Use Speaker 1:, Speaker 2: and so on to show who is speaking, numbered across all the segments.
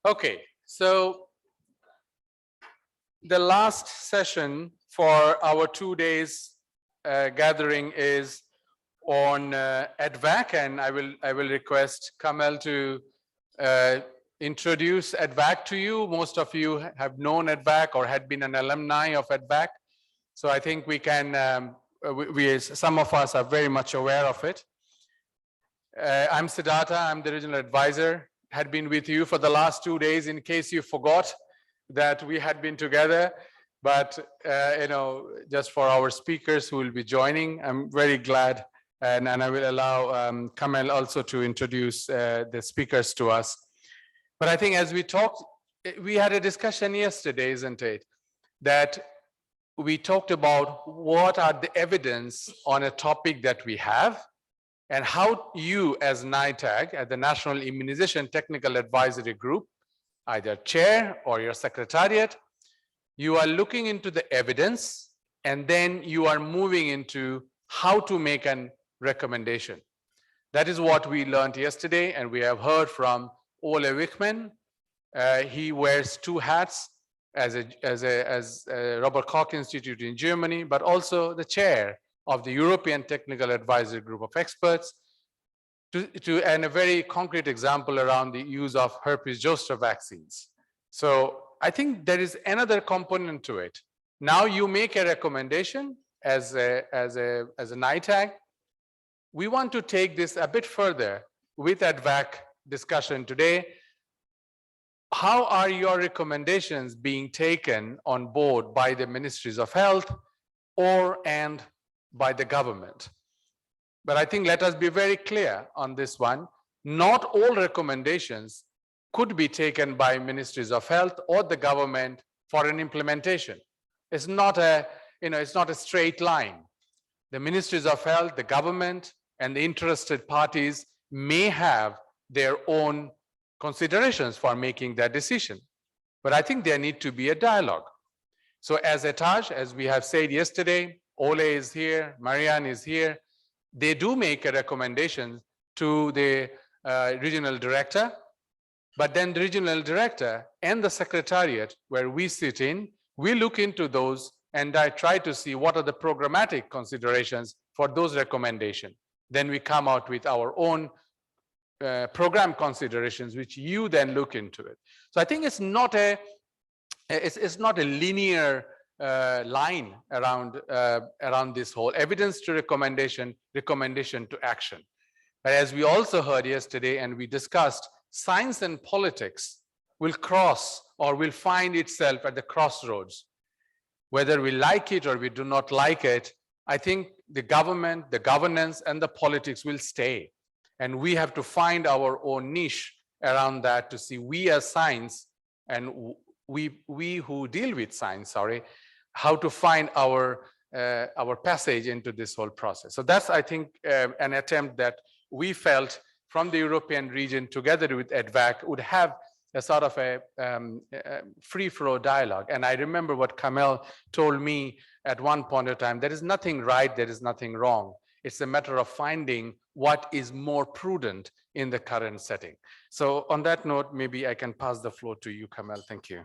Speaker 1: Okay, so the last session for our 2 days gathering is on ADVAC, and I will request Kamel to introduce ADVAC to you. Most of you have known ADVAC or had been an alumni of ADVAC, so I think we can. Some of us are very much aware of it. I'm Siddhartha. I'm the regional advisor. Had been with you for the last 2 days in case you forgot that we had been together. But, just for our speakers who will be joining, I'm very glad. And I will allow Kamel also to introduce the speakers to us. But I think as we talked, we had a discussion yesterday, isn't it? That we talked about what are the evidence on a topic that we have, and how you as NITAG, at the National Immunization Technical Advisory Group, either chair or your secretariat, you are looking into the evidence, and then you are moving into how to make a recommendation. That is what we learned yesterday, and we have heard from Ole Wichmann. He wears 2 hats as Robert Koch Institute in Germany, but also the chair of the European Technical Advisory Group of Experts, and a very concrete example around the use of herpes zoster vaccines. So I think there is another component to it. Now you make a recommendation as a NITAG. We want to take this a bit further with ADVAC discussion today. How are your recommendations being taken on board by the Ministries of Health and by the government? But I think let us be very clear on this one. Not all recommendations could be taken by Ministries of Health or the government for an implementation. It's not a straight line. The Ministries of Health, the government, and the interested parties may have their own considerations for making that decision. But I think there need to be a dialogue. So as ATAG, as we have said yesterday, Ole is here, Marianne is here. They do make a recommendation to the regional director, but then the regional director and the secretariat where we sit in, we look into those and I try to see what are the programmatic considerations for those recommendations. Then we come out with our own program considerations, which you then look into it. So I think it's not a linear line around this whole evidence to recommendation to action. But as we also heard yesterday and we discussed, science and politics will cross or will find itself at the crossroads. Whether we like it or we do not like it, I think the government, the governance, and the politics will stay. And we have to find our own niche around that to see we as science and we who deal with science, how to find our passage into this whole process. So that's, I think, an attempt that we felt from the European region together with ADVAC would have a sort of a free-flow dialogue. And I remember what Kamel told me at one point of time, there is nothing right, there is nothing wrong. It's a matter of finding what is more prudent in the current setting. So on that note, maybe I can pass the floor to you, Kamel. Thank you.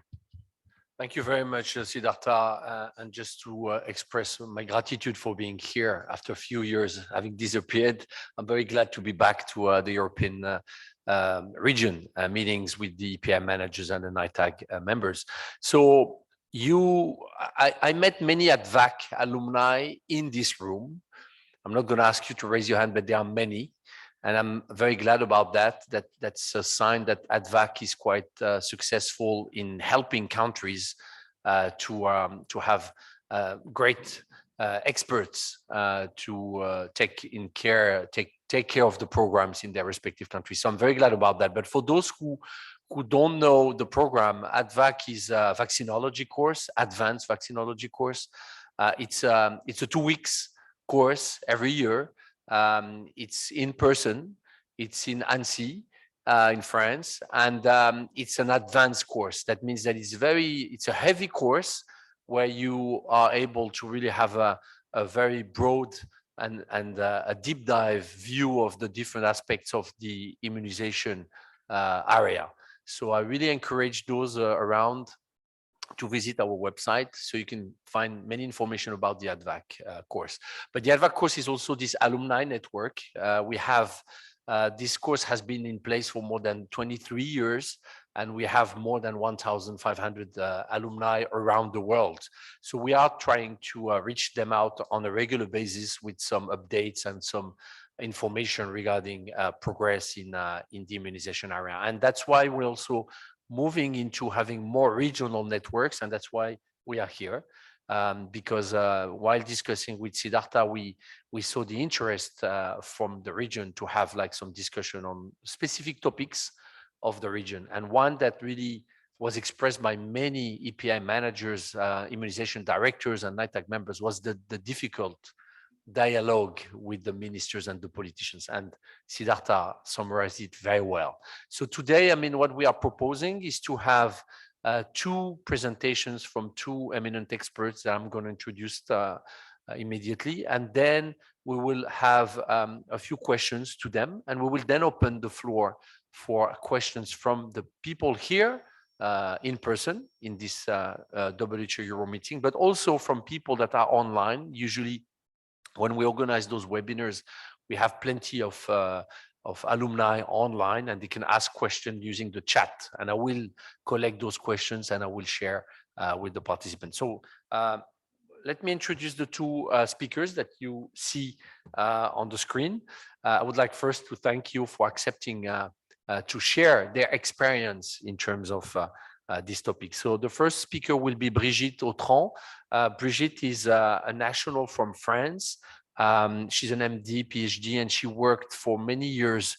Speaker 2: Thank you very much, Siddhartha. And just to express my gratitude for being here after a few years having disappeared. I'm very glad to be back to the European region meetings with the EPM managers and the NITAG members. So I met many ADVAC alumni in this room. I'm not going to ask you to raise your hand, but there are many. And I'm very glad about that. That's a sign that ADVAC is quite successful in helping countries to have great experts to take care of the programs in their respective countries. So I'm very glad about that. But for those who don't know the program, ADVAC is a vaccinology course, advanced vaccinology course. It's a 2 weeks course every year. It's in person, it's in Annecy in France, and it's an advanced course. That means that it's a heavy course where you are able to really have a very broad and a deep dive view of the different aspects of the immunization area. So I really encourage those around to visit our website, so you can find many information about the ADVAC course. But the ADVAC course is also this alumni network. We have this course has been in place for more than 23 years, and we have more than 1,500 alumni around the world. So we are trying to reach them out on a regular basis with some updates and some information regarding progress in the immunization area. And that's why we're also moving into having more regional networks, and that's why we are here. Because while discussing with Siddhartha, we saw the interest from the region to have like some discussion on specific topics of the region. And one that really was expressed by many EPI managers, immunization directors, and NITAG members was the difficult dialogue with the ministers and the politicians. And Siddhartha summarized it very well. So today, I mean, what we are proposing is to have two presentations from two eminent experts that I'm going to introduce immediately. And then we will have a few questions to them, and we will then open the floor for questions from the people here in person in this WHO Euro meeting, but also from people that are online. Usually when we organize those webinars, we have plenty of alumni online, and they can ask questions using the chat. And I will collect those questions and I will share with the participants. So let me introduce the two speakers that you see on the screen. I would like first to thank you for accepting to share their experience in terms of this topic. So the first speaker will be Brigitte Autran. Brigitte is a national from France. She's an MD, PhD, and she worked for many years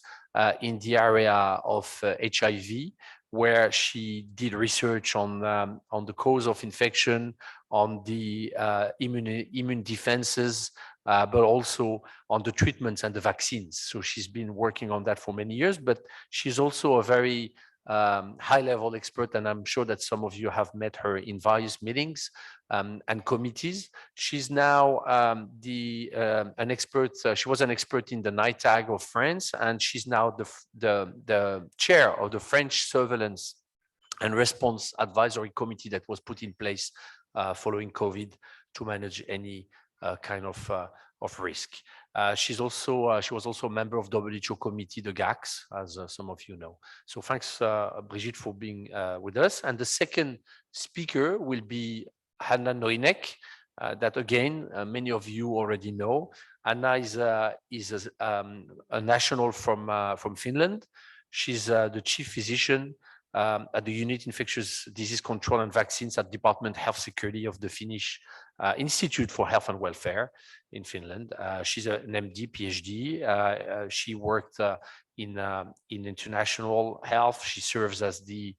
Speaker 2: in the area of HIV, where she did research on the cause of infection, on the immune defenses, but also on the treatments and the vaccines. So she's been working on that for many years, but she's also a very high-level expert, and I'm sure that some of you have met her in various meetings and committees. She's now an expert. She was an expert in the NITAG of France, and she's now the chair of the French Surveillance and Response Advisory Committee that was put in place following COVID to manage any kind of risk. She was also a member of WHO committee, the GACS, as some of you know. So thanks, Brigitte, for being with us. And the second speaker will be Hanna Nohynek, that again, many of you already know. Hanna is a national from Finland. She's the chief physician at the Unit Infectious Disease Control and Vaccines at Department Health Security of the Finnish Institute for Health and Welfare in Finland. She's an MD, PhD. She worked in international health. She serves as the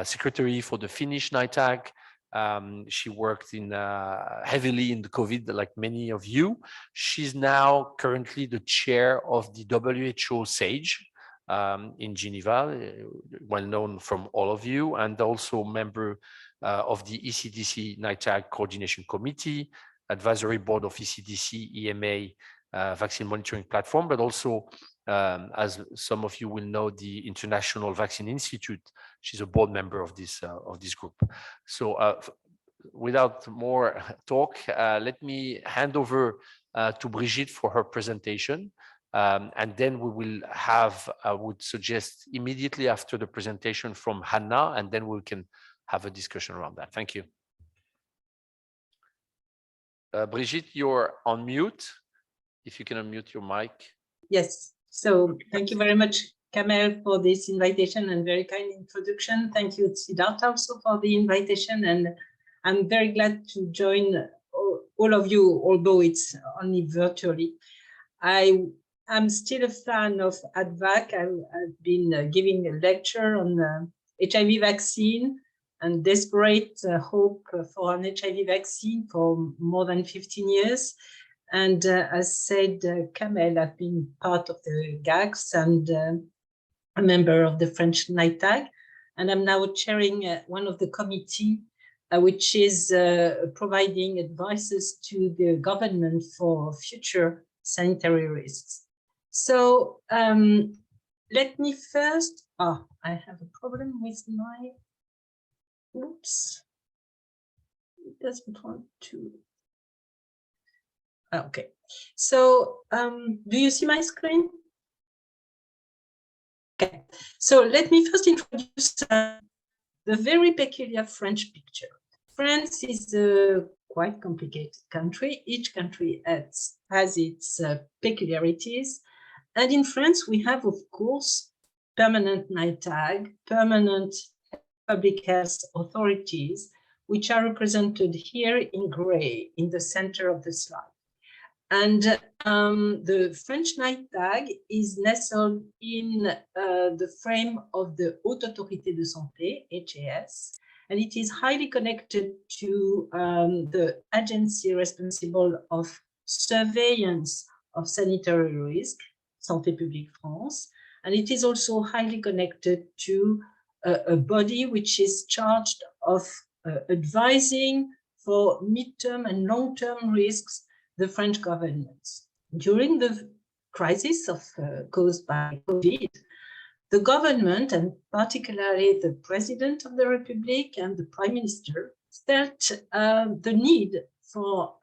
Speaker 2: secretary for the Finnish NITAG. She worked heavily in the COVID, like many of you. She's now currently the chair of the WHO SAGE in Geneva, well known from all of you, and also member of the ECDC NITAG Coordination Committee, Advisory Board of ECDC EMA Vaccine Monitoring Platform, but also, as some of you will know, the International Vaccine Institute. She's a board member of this group. So without more talk, let me hand over to Brigitte for her presentation. And then we will have, I would suggest, immediately after the presentation from Hanna, and then we can have a discussion around that. Thank you. Brigitte, you're on mute. If you can unmute your mic.
Speaker 3: Yes. So thank you very much, Kamel, for this invitation and very kind introduction. Thank you, Siddhartha, also for the invitation. And I'm very glad to join all of you, although it's only virtually. I'm still a fan of ADVAC. I've been giving a lecture on the HIV vaccine and desperate hope for an HIV vaccine for more than 15 years. And as said, Kamel, I've been part of the GACS and a member of the French NITAG. And I'm now chairing one of the committee, which is providing advices to the government for future sanitary risks. So let me first I have a problem with my, oops, it doesn't want to. Okay, so do you see my screen? Okay, so let me first introduce the very peculiar French picture. France is a quite complicated country. Each country has its peculiarities. And in France, we have, of course, permanent NITAG, permanent public health authorities, which are represented here in gray in the center of the slide. And the French NITAG is nestled in the frame of the Haute Autorité de Santé, HAS, and it is highly connected to the agency responsible of surveillance of sanitary risk, Santé Publique France, and it is also highly connected to a body which is charged of advising for midterm and long-term risks the French government. During the crisis caused by COVID, the government, and particularly the President of the Republic and the Prime Minister, felt the need for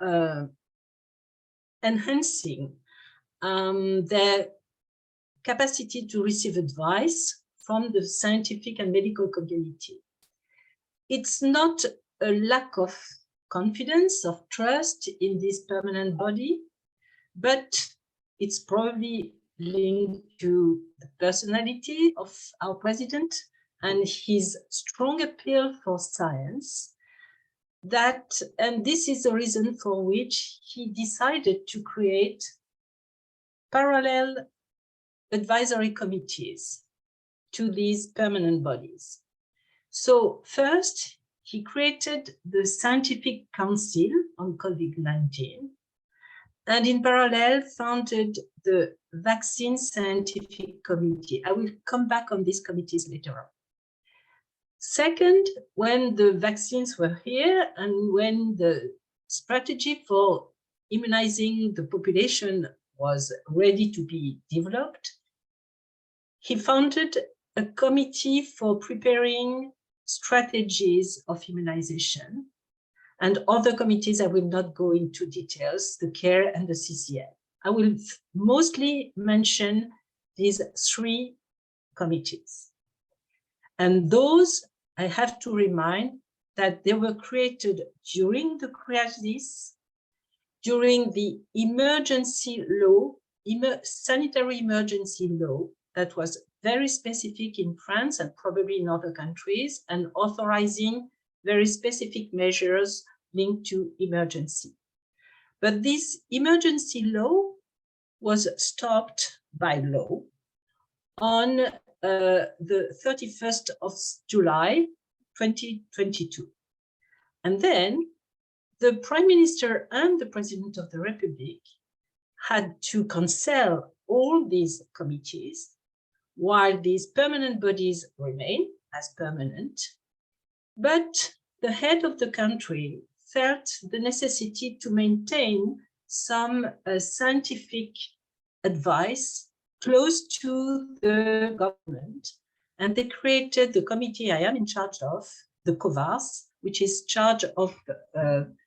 Speaker 3: enhancing their capacity to receive advice from the scientific and medical community. It's not a lack of confidence, of trust in this permanent body, but it's probably linked to the personality of our president and his strong appeal for science. And this is the reason for which he decided to create parallel advisory committees to these permanent bodies. So first, he created the Scientific Council on COVID-19, and in parallel founded the Vaccine Scientific Committee. I will come back on these committees later on. Second, when the vaccines were here and when the strategy for immunizing the population was ready to be developed, he founded a committee for preparing strategies of immunization, and other committees I will not go into details, the CARE and the CCL. I will mostly mention these three committees. And those, I have to remind that they were created during the crisis, during the emergency law, sanitary emergency law that was very specific in France and probably in other countries, and authorizing very specific measures linked to emergency. But this emergency law was stopped by law on the 31st of July, 2022. And then the Prime Minister and the President of the Republic had to cancel all these committees while these permanent bodies remain as permanent. But the head of the country felt the necessity to maintain some scientific advice close to the government. And they created the committee I am in charge of, the COVARS, which is charge of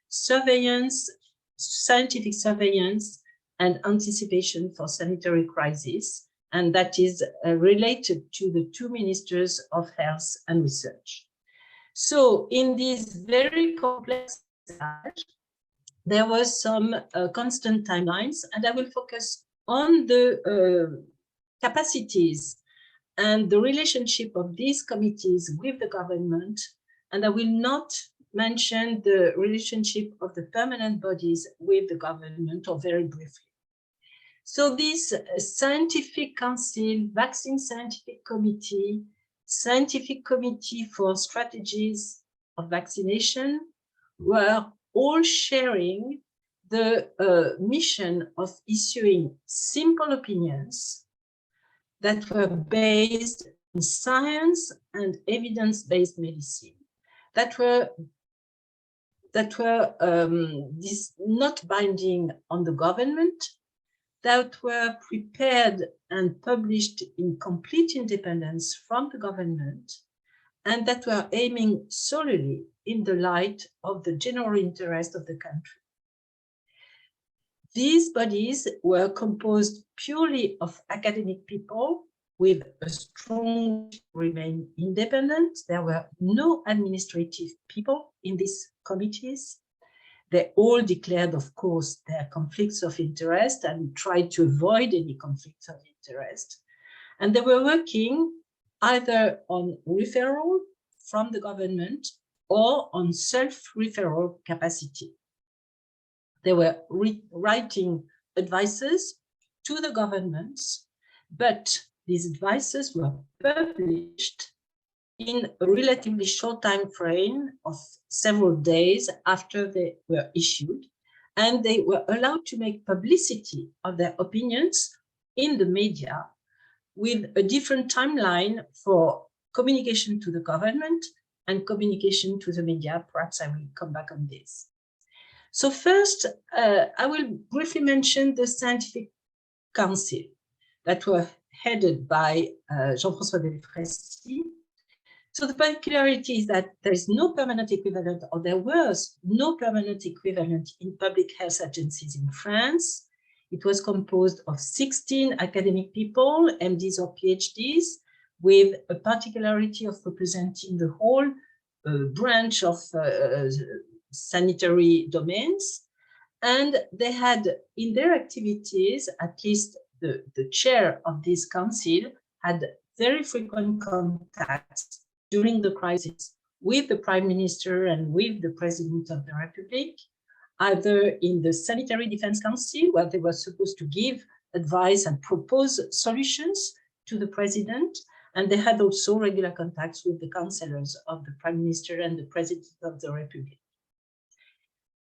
Speaker 3: surveillance, scientific surveillance and anticipation for sanitary crisis. And that is related to the two ministers of health and research. So in this very complex stage, there was some constant timelines, and I will focus on the capacities and the relationship of these committees with the government, and I will not mention the relationship of the permanent bodies with the government, or very briefly. So this Scientific Council, Vaccine Scientific Committee, Scientific Committee for Strategies of Vaccination were all sharing the mission of issuing simple opinions that were based on science and evidence-based medicine, that were not binding on the government, that were prepared and published in complete independence from the government, and that were aiming solely in the light of the general interest of the country. These bodies were composed purely of academic people with a strong remain independent. There were no administrative people in these committees. They all declared, of course, their conflicts of interest and tried to avoid any conflicts of interest. And they were working either on referral from the government or on self-referral capacity. They were writing advices to the governments, but these advices were published in a relatively short time frame of several days after they were issued, and they were allowed to make publicity of their opinions in the media with a different timeline for communication to the government and communication to the media. Perhaps I will come back on this. So first, I will briefly mention the scientific council that were headed by Jean-François Delfraissy. So the particularity is that there is no permanent equivalent, or there was no permanent equivalent in public health agencies in France. It was composed of 16 academic people, MDs or PhDs, with a particularity of representing the whole branch of sanitary domains. And they had in their activities, at least the chair of this council had very frequent contacts during the crisis with the Prime Minister and with the President of the Republic, either in the Sanitary Defense Council, where they were supposed to give advice and propose solutions to the President, and they had also regular contacts with the councillors of the Prime Minister and the President of the Republic.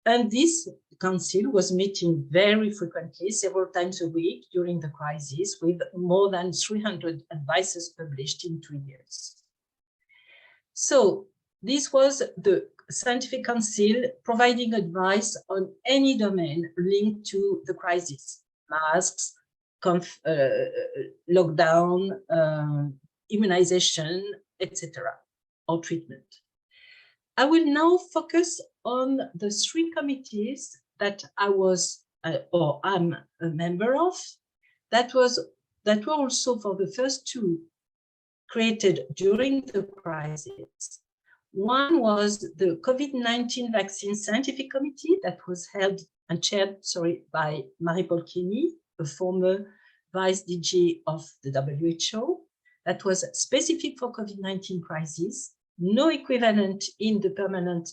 Speaker 3: And this council was meeting very frequently, several times a week during the crisis, with more than 300 advices published in 2 years. So this was the scientific council providing advice on any domain linked to the crisis: masks, lockdown, immunization, etc., or treatment. I will now focus on the 3 committees that I was or am a member of, that were also for the first 2 created during the crisis. One was the COVID-19 Vaccine Scientific Committee that was held and chaired, by Marie-Paul Kenny, a former Vice DG of the WHO, that was specific for COVID-19 crisis, no equivalent in the permanent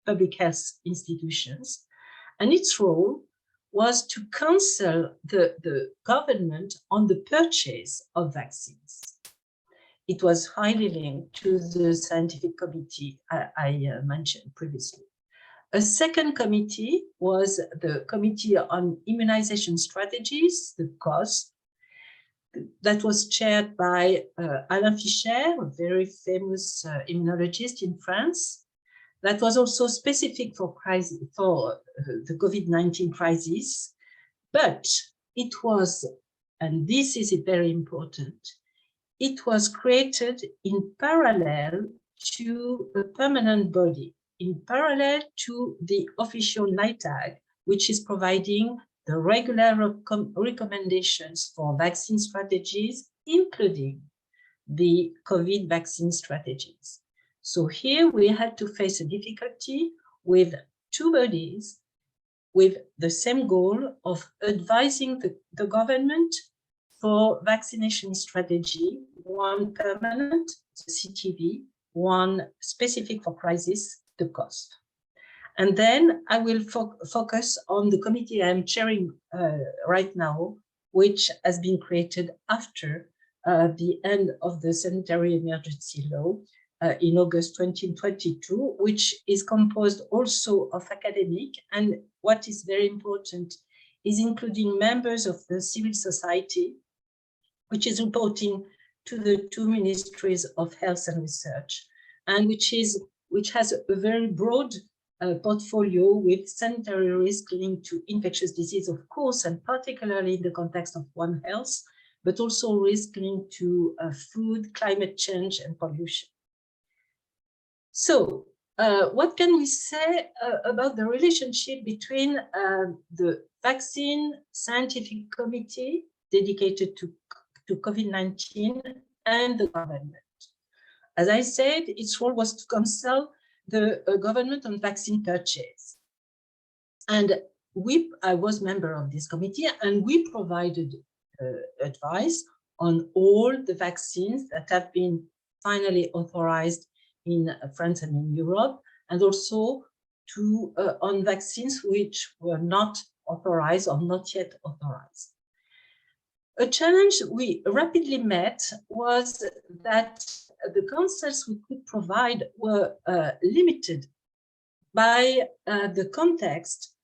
Speaker 3: public health institutions. And its role was to counsel the government on the purchase of vaccines. It was highly linked to the scientific committee I mentioned previously. A second committee was the Committee on Immunization Strategies, the COS, that was chaired by Alain Fischer, a very famous immunologist in France. That was also specific for the COVID-19 crisis, but it was, and this is very important, it was created in parallel to a permanent body, in parallel to the official NITAG, which is providing the regular recommendations for vaccine strategies, including the COVID vaccine strategies. So here we had to face a difficulty with 2 bodies with the same goal of advising the government for vaccination strategy, one permanent, the CTV, one specific for crisis, the COSF. And then I will focus on the committee I'm chairing right now, which has been created after the end of the sanitary emergency law in August 2022, which is composed also of academic, and what is very important is including members of the civil society, which is reporting to the 2 ministries of health and research, and which has a very broad portfolio with sanitary risk linked to infectious disease, of course, and particularly in the context of One Health, but also risk linked to food, climate change, and pollution. So what can we say about the relationship between the Vaccine Scientific Committee dedicated to COVID-19 and the government? As I said, its role was to consult the government on vaccine purchase. And I was member of this committee, and we provided advice on all the vaccines that have been finally authorized in France and in Europe, and also on vaccines which were not authorized or not yet authorized. A challenge we rapidly met was that the counsels we could provide were limited by the context,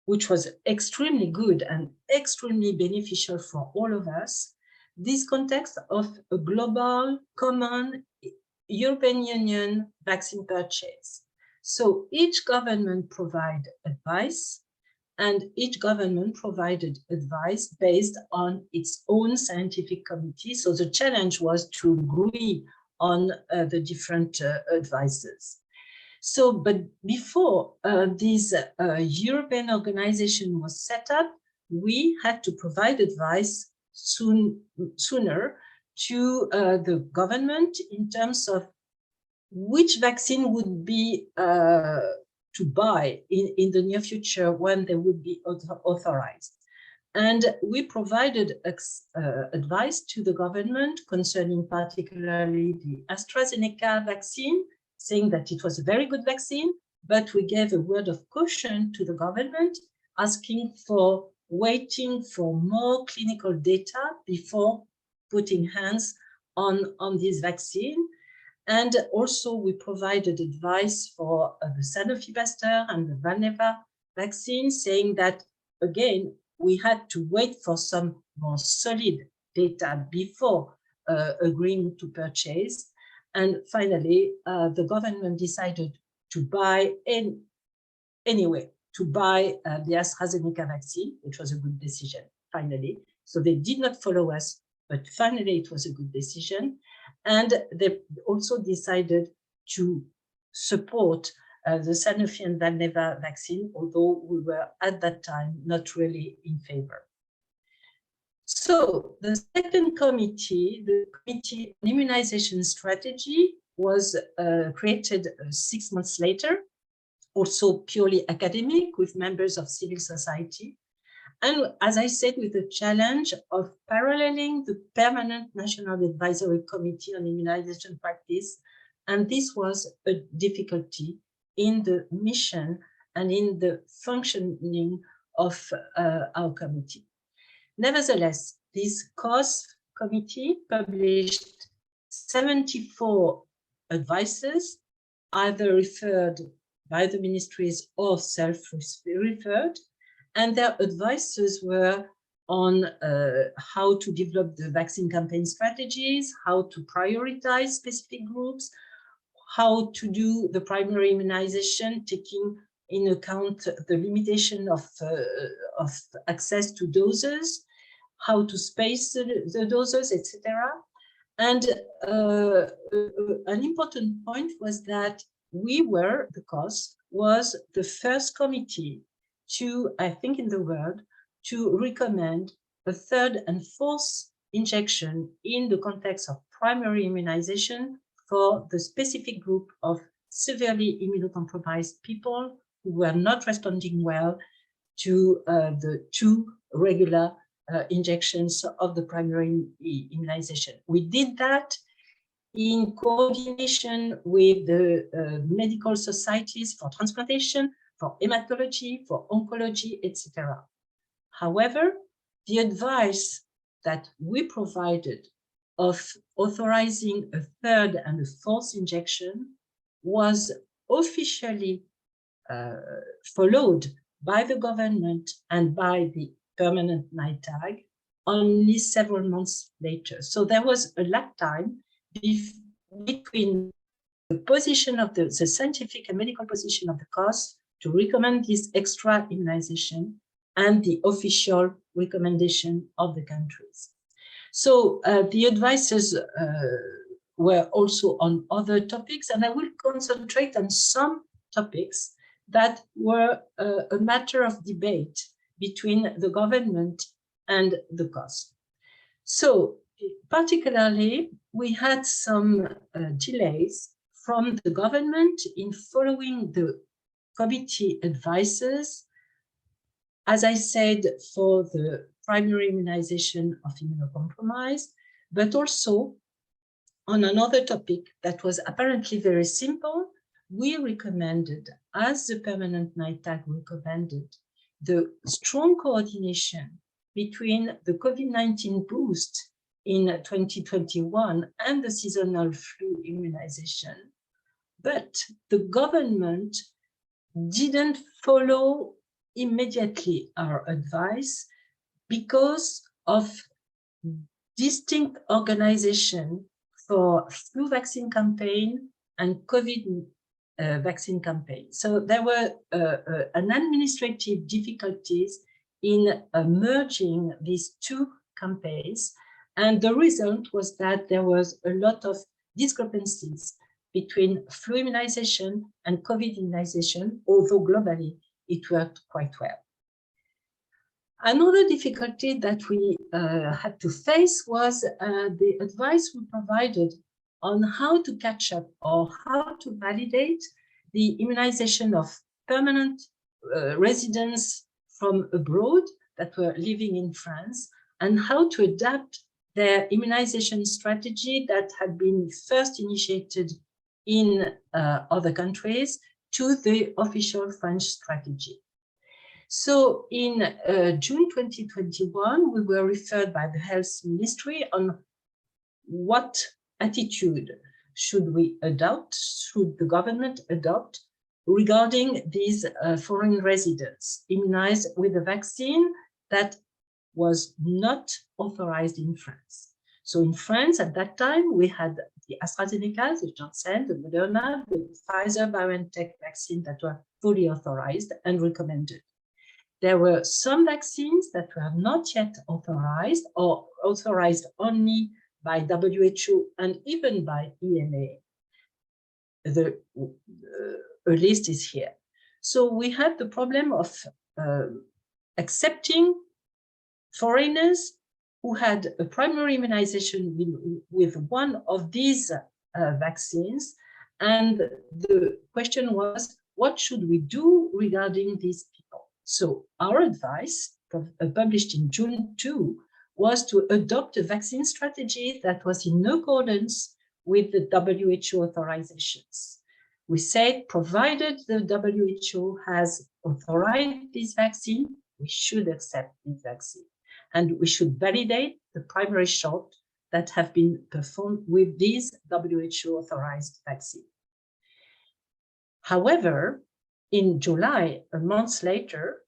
Speaker 3: which was extremely good and extremely beneficial for all of us, this context of a global, common European Union vaccine purchase. So each government provided advice, and each government provided advice based on its own scientific committee. So the challenge was to agree on the different advices. So, but before this European organization was set up, we had to provide advice sooner to the government in terms of which vaccine would be to buy in the near future when they would be authorized. And we provided advice to the government concerning particularly the AstraZeneca vaccine, saying that it was a very good vaccine, but we gave a word of caution to the government, asking for waiting for more clinical data before putting hands on this vaccine. And also we provided advice for the Sanofi Pasteur and the Valneva vaccine, saying that, again, we had to wait for some more solid data before agreeing to purchase. And finally, the government decided to buy anyway, to buy the AstraZeneca vaccine, which was a good decision, finally. So they did not follow us, but finally it was a good decision. And they also decided to support the Sanofi and Valneva vaccine, although we were at that time not really in favor. So the second committee, the Committee on Immunization Strategy, was created 6 months later, also purely academic, with members of civil society. And as I said, with the challenge of paralleling the Permanent National Advisory Committee on Immunization Practice. And this was a difficulty in the mission and in the functioning of our committee. Nevertheless, this COS committee published 74 advices, either referred by the ministries or self-referred, and their advices were on how to develop the vaccine campaign strategies, how to prioritize specific groups, how to do the primary immunization, taking in account the limitation of access to doses, how to space the doses, etc. And an important point was that the COS was the first committee to, I think in the world, to recommend a third and fourth injection in the context of primary immunization for the specific group of severely immunocompromised people who were not responding well to the 2 regular injections of the primary immunization. We did that in coordination with the medical societies for transplantation, for hematology, for oncology, etc. However, the advice that we provided of authorizing a third and a fourth injection was officially followed by the government and by the permanent NITAG only several months later. So there was a lag time between the position of the scientific and medical position of the COS to recommend this extra immunization and the official recommendation of the countries. So the advices were also on other topics, and I will concentrate on some topics that were a matter of debate between the government and the COS. So particularly, we had some delays from the government in following the committee advices, as I said, for the primary immunization of immunocompromised, but also on another topic that was apparently very simple. We recommended, as the permanent NITAG recommended, the strong coordination between the COVID-19 boost in 2021 and the seasonal flu immunization. But the government didn't follow immediately our advice because of distinct organization for flu vaccine campaign and COVID vaccine campaign. So there were an administrative difficulties in merging these two campaigns. And the result was that there was a lot of discrepancies between flu immunization and COVID immunization, although globally it worked quite well. Another difficulty that we had to face was the advice we provided on how to catch up or how to validate the immunization of permanent residents from abroad that were living in France, and how to adapt their immunization strategy that had been first initiated in other countries to the official French strategy. So in June 2021, we were referred by the Health Ministry on what attitude should we adopt, should the government adopt regarding these foreign residents immunized with a vaccine that was not authorized in France. So in France at that time, we had the AstraZeneca, the Janssen, the Moderna, the Pfizer-BioNTech vaccine that were fully authorized and recommended. There were some vaccines that were not yet authorized or authorized only by WHO and even by EMA. A list is here. So we had the problem of accepting foreigners who had a primary immunization with one of these vaccines. And the question was, what should we do regarding these people? So our advice, published in June 2, was to adopt a vaccine strategy that was in accordance with the WHO authorizations. We said, provided the WHO has authorized this vaccine, we should accept this vaccine. And we should validate the primary shot that have been performed with this WHO authorized vaccine. However, in July, a month later,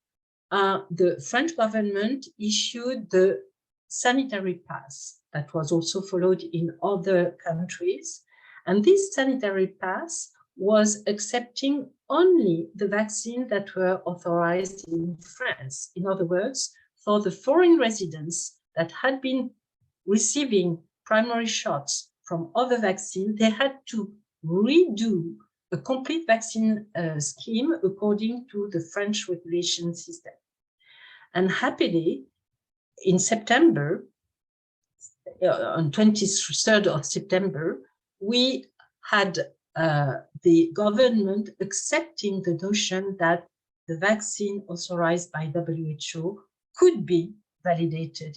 Speaker 3: the French government issued the sanitary pass that was also followed in other countries. And this sanitary pass was accepting only the vaccine that were authorized in France. In other words, for the foreign residents that had been receiving primary shots from other vaccines, they had to redo a complete vaccine scheme according to the French regulation system. And happily, in September, on 23rd of September, we had the government accepting the notion that the vaccine authorized by WHO could be validated.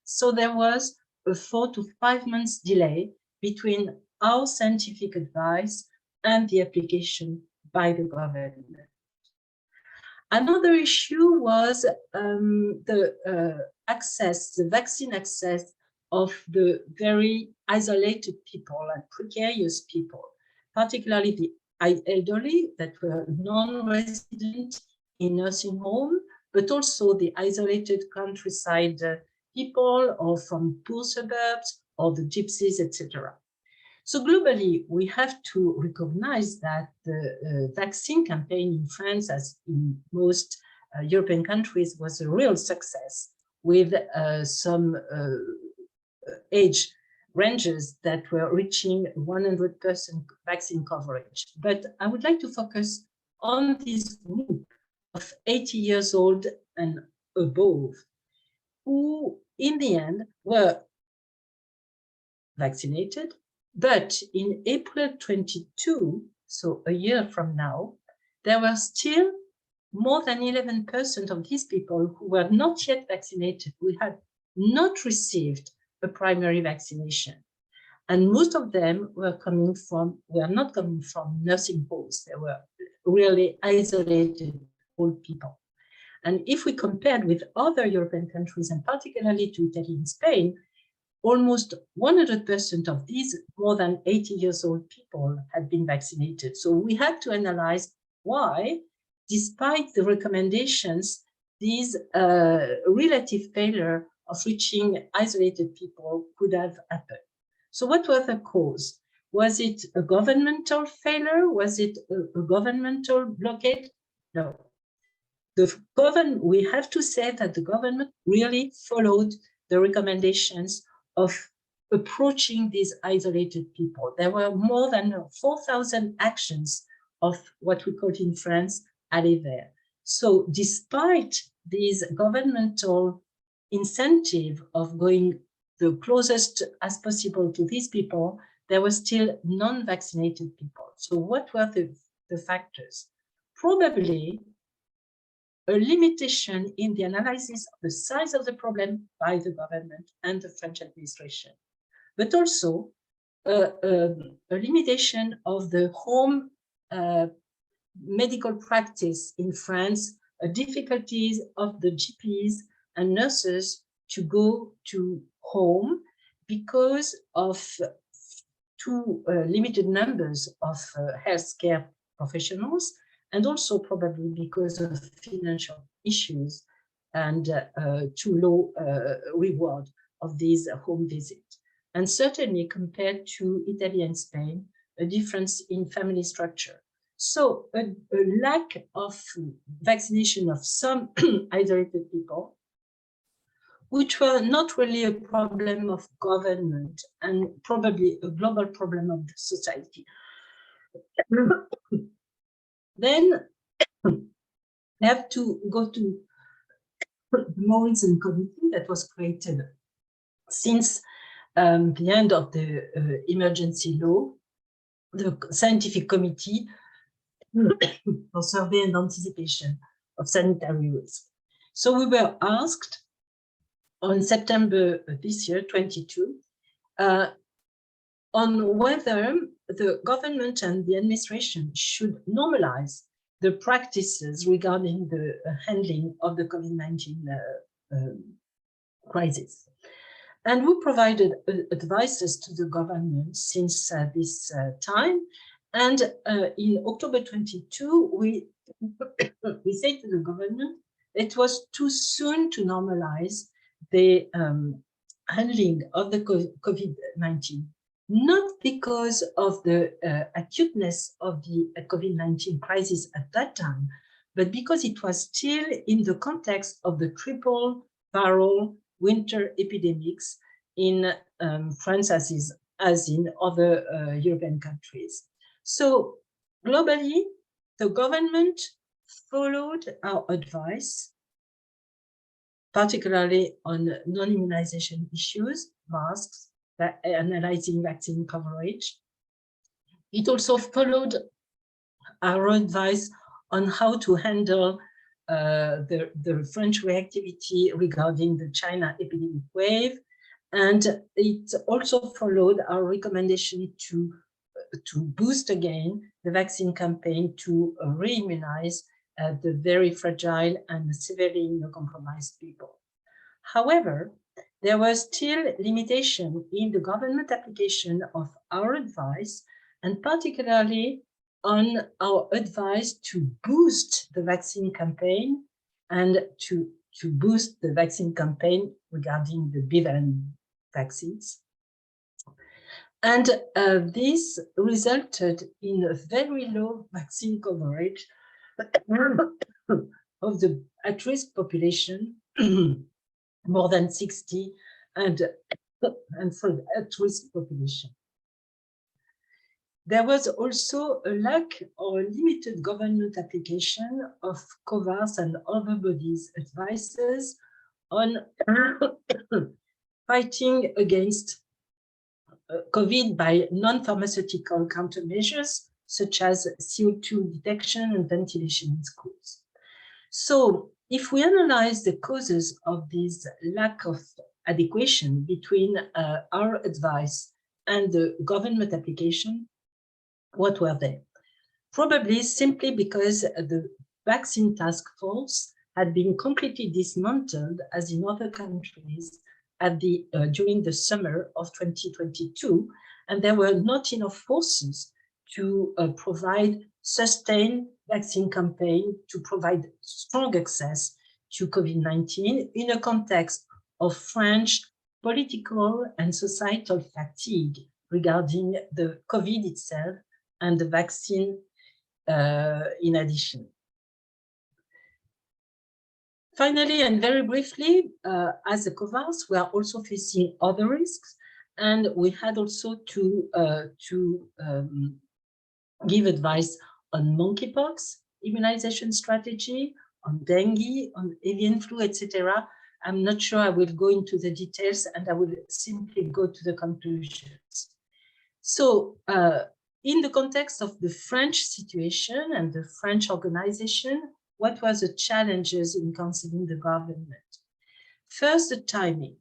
Speaker 3: So there was a 4 to 5 months delay between our scientific advice and the application by the government. Another issue was the vaccine access of the very isolated people and precarious people, particularly the elderly that were non-resident in nursing home, but also the isolated countryside people or from poor suburbs or the gypsies, etc. So globally, we have to recognize that the vaccine campaign in France, as in most European countries, was a real success with some age ranges that were reaching 100% vaccine coverage. But I would like to focus on this group of 80 years old and above, who in the end were vaccinated. But in April 22, so a year from now, there were still more than 11% of these people who were not yet vaccinated, who had not received a primary vaccination. And most of them were not coming from nursing homes. They were really isolated old people. And if we compared with other European countries, and particularly to Italy and Spain, almost 100% of these more than 80 years old people had been vaccinated. So we had to analyze why, despite the recommendations, these relative failure of reaching isolated people could have happened. So what was the cause? Was it a governmental failure? Was it a governmental blockade? No. We have to say that the government really followed the recommendations of approaching these isolated people. There were more than 4,000 actions of what we call in France, ADVAC. So despite these governmental incentive of going the closest as possible to these people, there were still non-vaccinated people. So what were the factors? Probably a limitation in the analysis of the size of the problem by the government and the French administration, but also a limitation of the home medical practice in France, difficulties of the GPs and nurses to go to home because of too limited numbers of healthcare professionals, and also probably because of financial issues and too low reward of these home visits. And certainly compared to Italy and Spain, a difference in family structure. So a lack of vaccination of some isolated people, which were not really a problem of government and probably a global problem of the society. Then we have to go to the Morrison Committee that was created since the end of the emergency law, the scientific committee for survey and anticipation of sanitary risks. So we were asked on September this year, 22, on whether the government and the administration should normalize the practices regarding the handling of the COVID-19 crisis. And we provided advices to the government since this time. And in October 22, we said to the government it was too soon to normalize the handling of the COVID-19, not because of the acuteness of the COVID-19 crisis at that time, but because it was still in the context of the triple viral winter epidemics in France as in other European countries. So globally, the government followed our advice, particularly on non-immunization issues, masks, analyzing vaccine coverage. It also followed our advice on how to handle the French reactivity regarding the China epidemic wave. And it also followed our recommendation to boost again the vaccine campaign to re-immunize the very fragile and severely immunocompromised people. However, there was still limitation in the government application of our advice, and particularly on our advice to boost the vaccine campaign and to boost the vaccine campaign regarding the bivalent vaccines. And this resulted in a very low vaccine coverage of the at-risk population, more than 60, and for the at-risk population. There was also a lack or limited government application of COVARS and other bodies' advices on fighting against COVID by non-pharmaceutical countermeasures, such as CO2 detection and ventilation in schools. So if we analyze the causes of this lack of adequation between our advice and the government application, what were they? Probably simply because the vaccine task force had been completely dismantled, as in other countries, at during the summer of 2022, and there were not enough forces to provide sustained vaccine campaign to provide strong access to COVID-19 in a context of French political and societal fatigue regarding the COVID itself and the vaccine in addition. Finally, and very briefly, as a COVARS, we are also facing other risks, and we had also to give advice on monkeypox, immunization strategy, on dengue, on avian flu, etc. I'm not sure I will go into the details, and I will simply go to the conclusions. So, in the context of the French situation and the French organization, what were the challenges in counseling the government? First, the timing.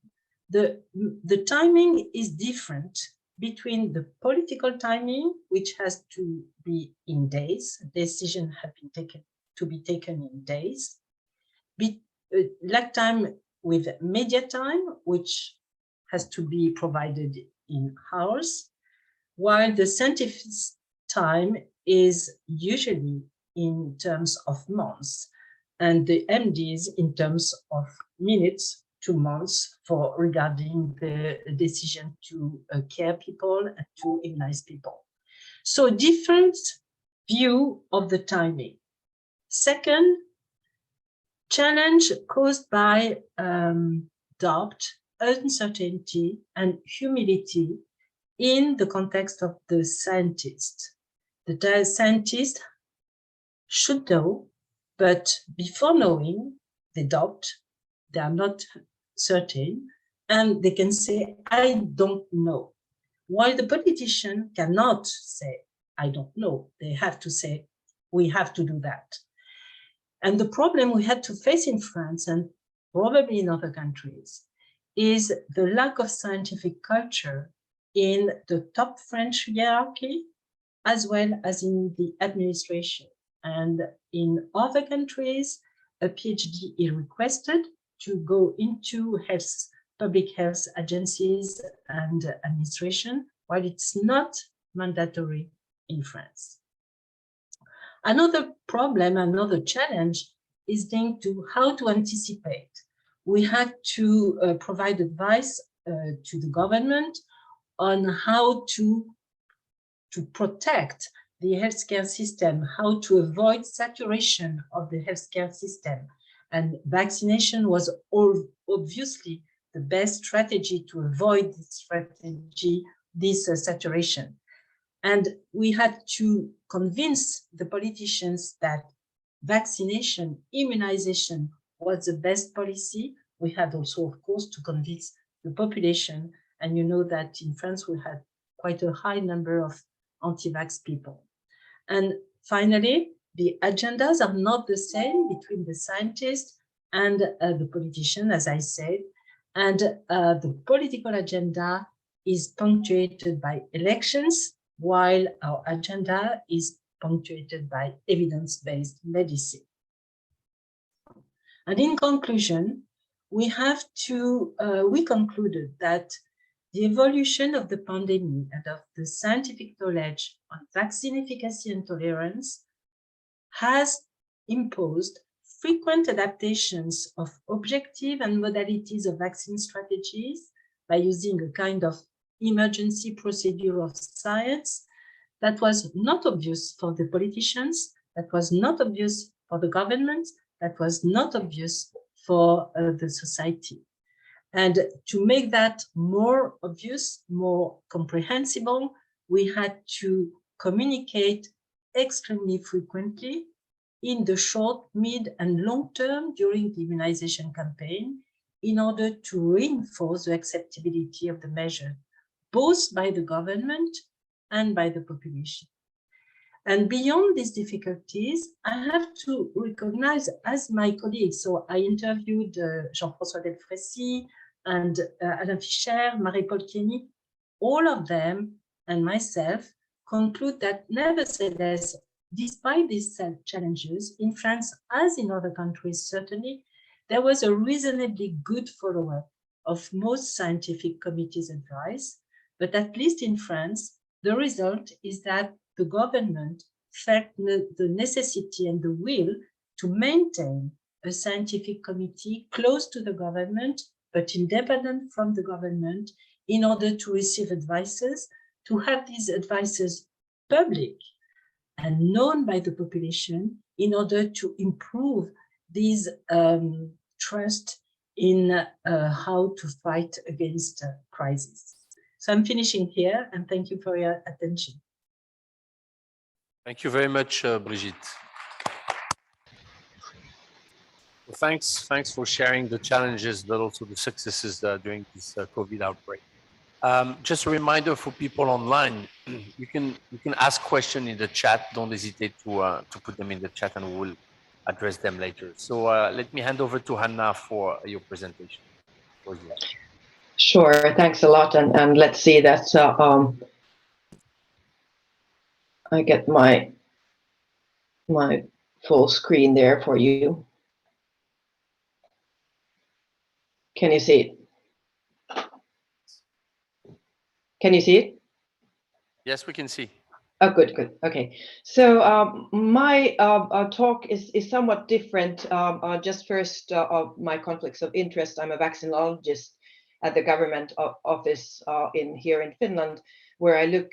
Speaker 3: The timing is different between the political timing, which has to be in days, decisions have been taken to be taken in days, lag time with media time, which has to be provided in hours, while the scientific time is usually in terms of months, and the MDs in terms of minutes to months for regarding the decision to care people and to immunize people. So different view of the timing. Second, challenge caused by doubt, uncertainty, and humility in the context of the scientist. The scientist should know, but before knowing, they doubt, they are not certain, and they can say, I don't know. While the politician cannot say, I don't know. They have to say, we have to do that. And the problem we had to face in France and probably in other countries is the lack of scientific culture in the top French hierarchy, as well as in the administration. And in other countries, a PhD is requested to go into public health agencies and administration, while it's not mandatory in France. Another problem, another challenge is linked to how to anticipate. We had to provide advice to the government on how to protect the healthcare system, how to avoid saturation of the healthcare system. And vaccination was obviously the best strategy to avoid this saturation. And we had to convince the politicians that vaccination, immunization was the best policy. We had also, of course, to convince the population. And you know that in France, we had quite a high number of anti-vax people. And finally, the agendas are not the same between the scientists and the politician, as I said. And the political agenda is punctuated by elections, while our agenda is punctuated by evidence-based medicine. And in conclusion, we concluded that the evolution of the pandemic and of the scientific knowledge on vaccine efficacy and tolerance has imposed frequent adaptations of objective and modalities of vaccine strategies by using a kind of emergency procedure of science that was not obvious for the politicians, that was not obvious for the government, that was not obvious for the society. And to make that more obvious, more comprehensible, we had to communicate extremely frequently in the short, mid, and long term during the immunization campaign in order to reinforce the acceptability of the measure, both by the government and by the population. And beyond these difficulties, I have to recognize as my colleagues, so I interviewed Jean-François Delfrécy and Alain Fischer, Marie-Paul Kenny, all of them and myself conclude that nevertheless, despite these challenges, in France, as in other countries, certainly, there was a reasonably good follow-up of most scientific committees' advice. But at least in France, the result is that the government felt the necessity and the will to maintain a scientific committee close to the government, but independent from the government, in order to receive advices, to have these advices public and known by the population in order to improve this trust in how to fight against crisis. So I'm finishing here, and thank you for your attention.
Speaker 2: Thank you very much, Brigitte. Well, thanks for sharing the challenges, but also the successes during this COVID outbreak. Just a reminder for people online, you can ask questions in the chat. Don't hesitate to put them in the chat, and we will address them later. So let me hand over to Hanna for your presentation.
Speaker 4: Sure, thanks a lot, and let's see that I get my full screen there for you. Can you see it? Can you see it?
Speaker 2: Yes, we can see.
Speaker 4: Oh, good. Okay. So my talk is somewhat different. Just first, my conflicts of interest. I'm a vaccinologist at the government office here in Finland, where I look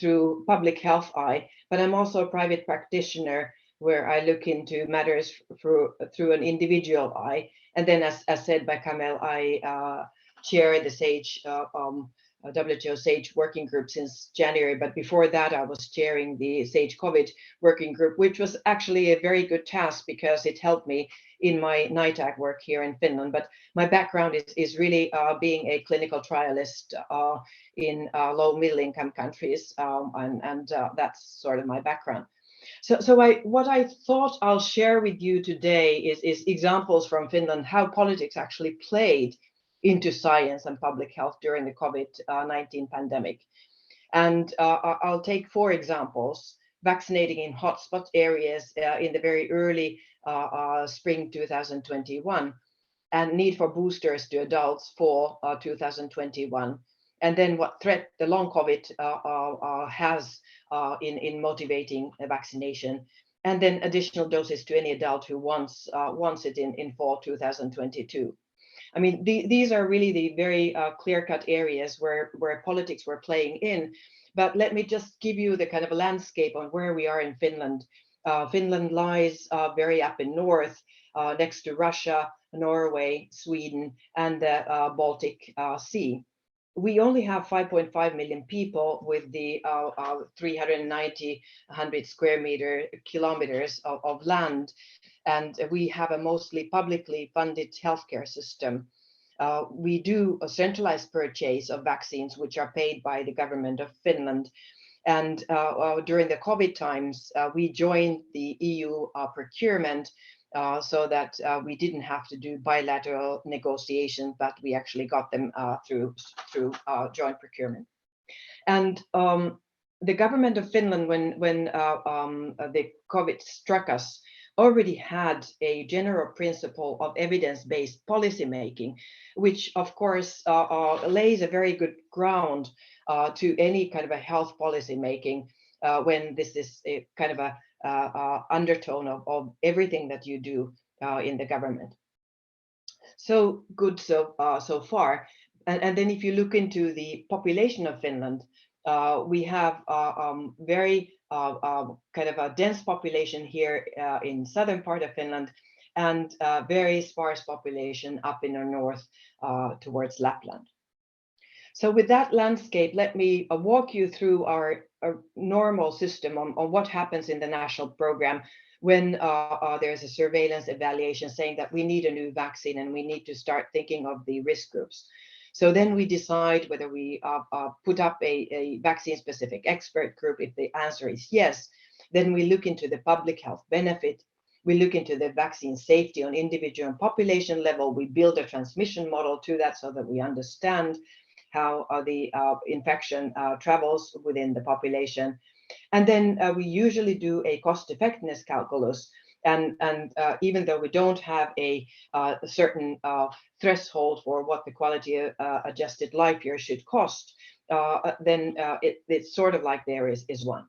Speaker 4: through public health eye, but I'm also a private practitioner where I look into matters through an individual eye. And then, as said by Kamel, I chair the SAGE WHO SAGE working group since January, but before that I was chairing the SAGE COVID working group, which was actually a very good task because it helped me in my NITAG work here in Finland. But my background is really being a clinical trialist in low middle income countries, and that's sort of my background. So what I thought I'll share with you today is examples from Finland, how politics actually played into science and public health during the COVID-19 pandemic. And I'll take 4 examples: vaccinating in hotspot areas in the very early spring 2021, and need for boosters to adults for 2021. And then what threat the long COVID has in motivating a vaccination, and then additional doses to any adult who wants it in fall 2022. I mean, these are really the very clear-cut areas where politics were playing in. But let me just give you the kind of a landscape on where we are in Finland. Finland lies very up in north, next to Russia, Norway, Sweden, and the Baltic Sea. We only have 5.5 million people with the 390 square kilometers of land. And we have a mostly publicly funded healthcare system. We do a centralized purchase of vaccines, which are paid by the government of Finland. And during the COVID times, we joined the EU procurement so that we didn't have to do bilateral negotiations, but we actually got them through joint procurement. And the government of Finland, when the COVID struck us, already had a general principle of evidence-based policymaking, which of course lays a very good ground to any kind of a health policy making when this is a kind of a undertone of everything that you do in the government. So good so far. And then if you look into the population of Finland, we have very kind of a dense population here in southern part of Finland, and very sparse population up in the north towards Lapland. So with that landscape, let me walk you through our normal system on what happens in the national program when there's a surveillance evaluation saying that we need a new vaccine and we need to start thinking of the risk groups. So then we decide whether we put up a vaccine-specific expert group. If the answer is yes, then we look into the public health benefit. We look into the vaccine safety on individual and population level. We build a transmission model to that so that we understand how the infection travels within the population. And then we usually do a cost effectiveness calculus. And even though we don't have a certain threshold for what the quality adjusted life year should cost, then it's sort of like there is one.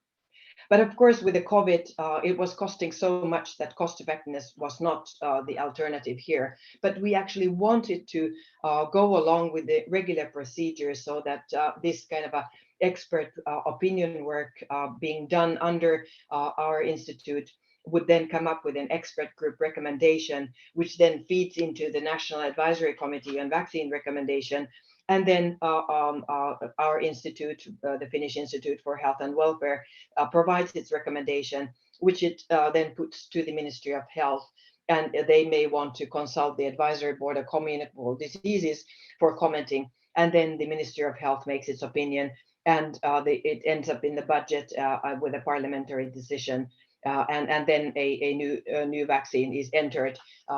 Speaker 4: But of course, with the COVID, it was costing so much that cost effectiveness was not the alternative here. But we actually wanted to go along with the regular procedures so that this kind of a expert opinion work being done under our institute would then come up with an expert group recommendation, which then feeds into the National Advisory Committee on Vaccine recommendation. And then our institute, the Finnish Institute for Health and Welfare, provides its recommendation, which it then puts to the Ministry of Health. And they may want to consult the Advisory Board of Communicable Diseases for commenting. And then the Ministry of Health makes its opinion, and it ends up in the budget with a parliamentary decision. And then a new vaccine is entered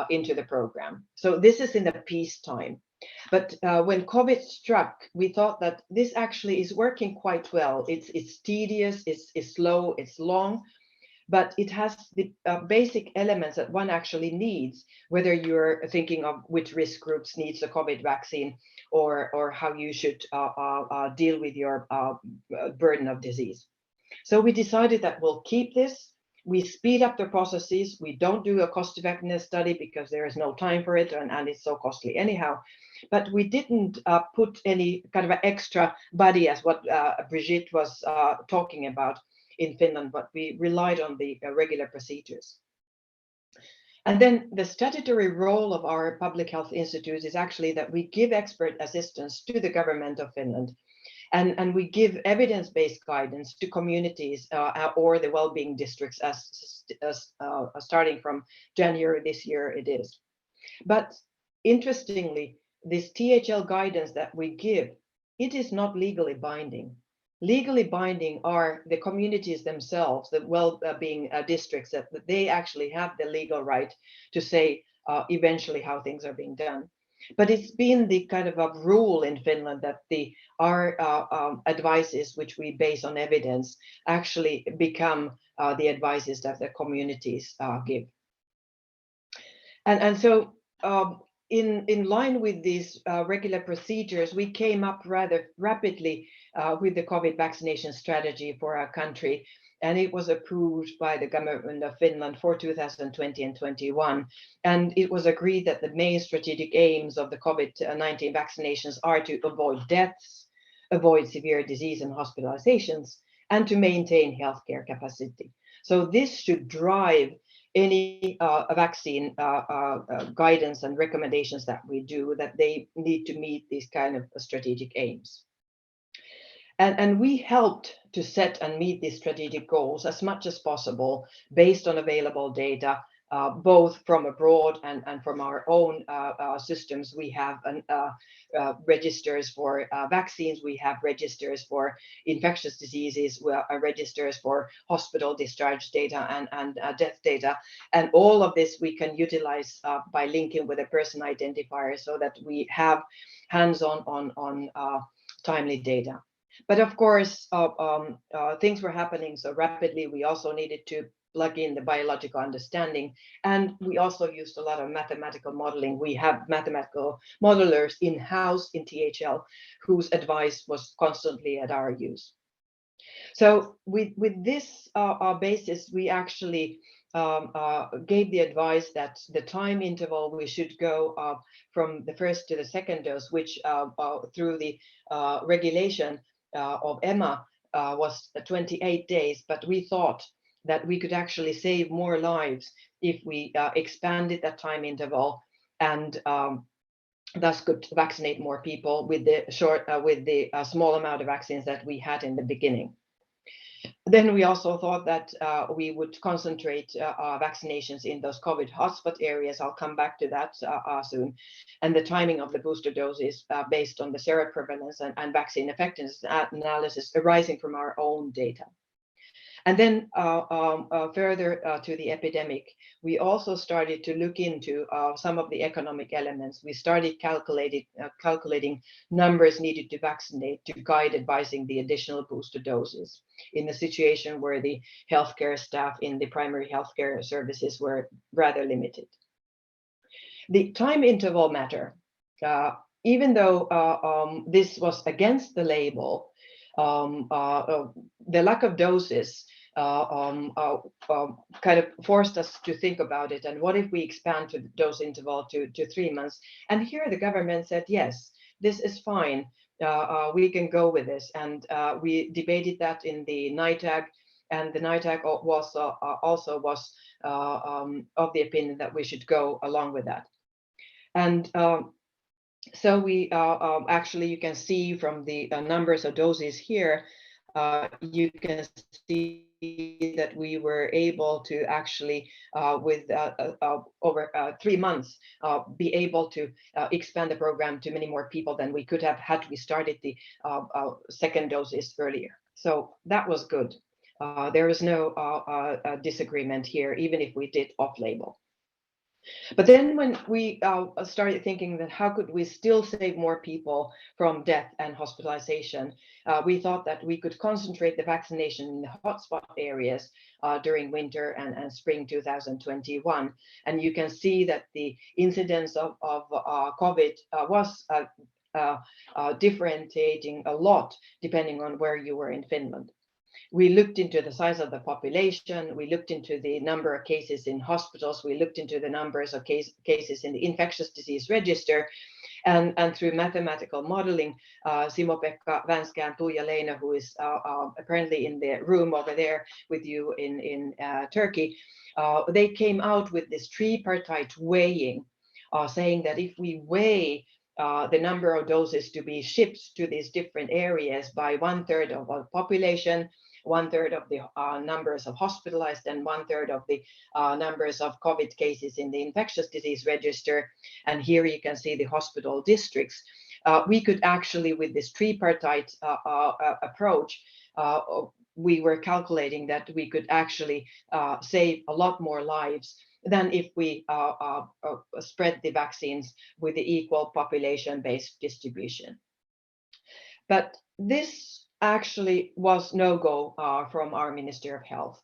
Speaker 4: into the program. So this is in the peacetime. But when COVID struck, we thought that this actually is working quite well. It's tedious, it's slow, it's long, but it has the basic elements that one actually needs, whether you're thinking of which risk groups needs a COVID vaccine or how you should deal with your burden of disease. So we decided that we'll keep this. We speed up the processes. We don't do a cost effectiveness study because there is no time for it and it's so costly anyhow. But we didn't put any kind of an extra body as what Brigitte was talking about in Finland, but we relied on the regular procedures. And then the statutory role of our public health institutes is actually that we give expert assistance to the government of Finland. And we give evidence-based guidance to communities or the well-being districts as starting from January this year it is. But interestingly, this THL guidance that we give, it is not legally binding. Legally binding are the communities themselves, the well-being districts, that they actually have the legal right to say eventually how things are being done. But it's been the kind of a rule in Finland that our advices, which we base on evidence, actually become the advices that the communities give. And so in line with these regular procedures, we came up rather rapidly with the COVID vaccination strategy for our country. And it was approved by the government of Finland for 2020 and 21. And it was agreed that the main strategic aims of the COVID-19 vaccinations are to avoid deaths, avoid severe disease and hospitalizations, and to maintain healthcare capacity. So this should drive any vaccine guidance and recommendations that we do, that they need to meet these kind of strategic aims. And we helped to set and meet these strategic goals as much as possible based on available data, both from abroad and from our own systems. We have registers for vaccines, we have registers for infectious diseases, registers for hospital discharge data and death data. And all of this we can utilize by linking with a person identifier so that we have hands-on on timely data. But of course, things were happening so rapidly. We also needed to plug in the biological understanding, and we also used a lot of mathematical modeling. We have mathematical modelers in-house in THL whose advice was constantly at our use. So with this basis, we actually gave the advice that the time interval we should go from the first to the second dose, which through the regulation of EMA was 28 days, but we thought that we could actually save more lives if we expanded that time interval and thus could vaccinate more people with the small amount of vaccines that we had in the beginning. Then we also thought that we would concentrate our vaccinations in those COVID hotspot areas. I'll come back to that soon. And the timing of the booster doses based on the seroprevalence and vaccine effectiveness analysis arising from our own data. And then further to the epidemic, we also started to look into some of the economic elements. We started calculating numbers needed to vaccinate to guide advising the additional booster doses in a situation where the healthcare staff in the primary healthcare services were rather limited. The time interval matter, even though this was against the label, the lack of doses kind of forced us to think about it. And what if we expand the dose interval to 3 months? And here the government said, yes, this is fine. We can go with this. And we debated that in the NITAG, and the NITAG also was of the opinion that we should go along with that. And so we actually, you can see from the numbers of doses here, you can see that we were able to actually, with over 3 months, be able to expand the program to many more people than we could have had we started the second doses earlier. So that was good. There is no disagreement here, even if we did off-label. But then when we started thinking that how could we still save more people from death and hospitalization, we thought that we could concentrate the vaccination in the hotspot areas during winter and spring 2021. And you can see that the incidence of COVID was differentiating a lot depending on where you were in Finland. We looked into the size of the population, we looked into the number of cases in hospitals, we looked into the numbers of cases in the infectious disease register, and through mathematical modeling, Simo-Pekka Vänskä and Tuija-Leena, who is apparently in the room over there with you in Turkey, they came out with this tripartite weighing, saying that if we weigh the number of doses to be shipped to these different areas by 1/3 of our population, 1/3 of the numbers of hospitalized, and 1/3 of the numbers of COVID cases in the infectious disease register. And here you can see the hospital districts. We could actually, with this tripartite approach, we were calculating that we could actually save a lot more lives than if we spread the vaccines with the equal population-based distribution. But this actually was no-go from our Minister of Health.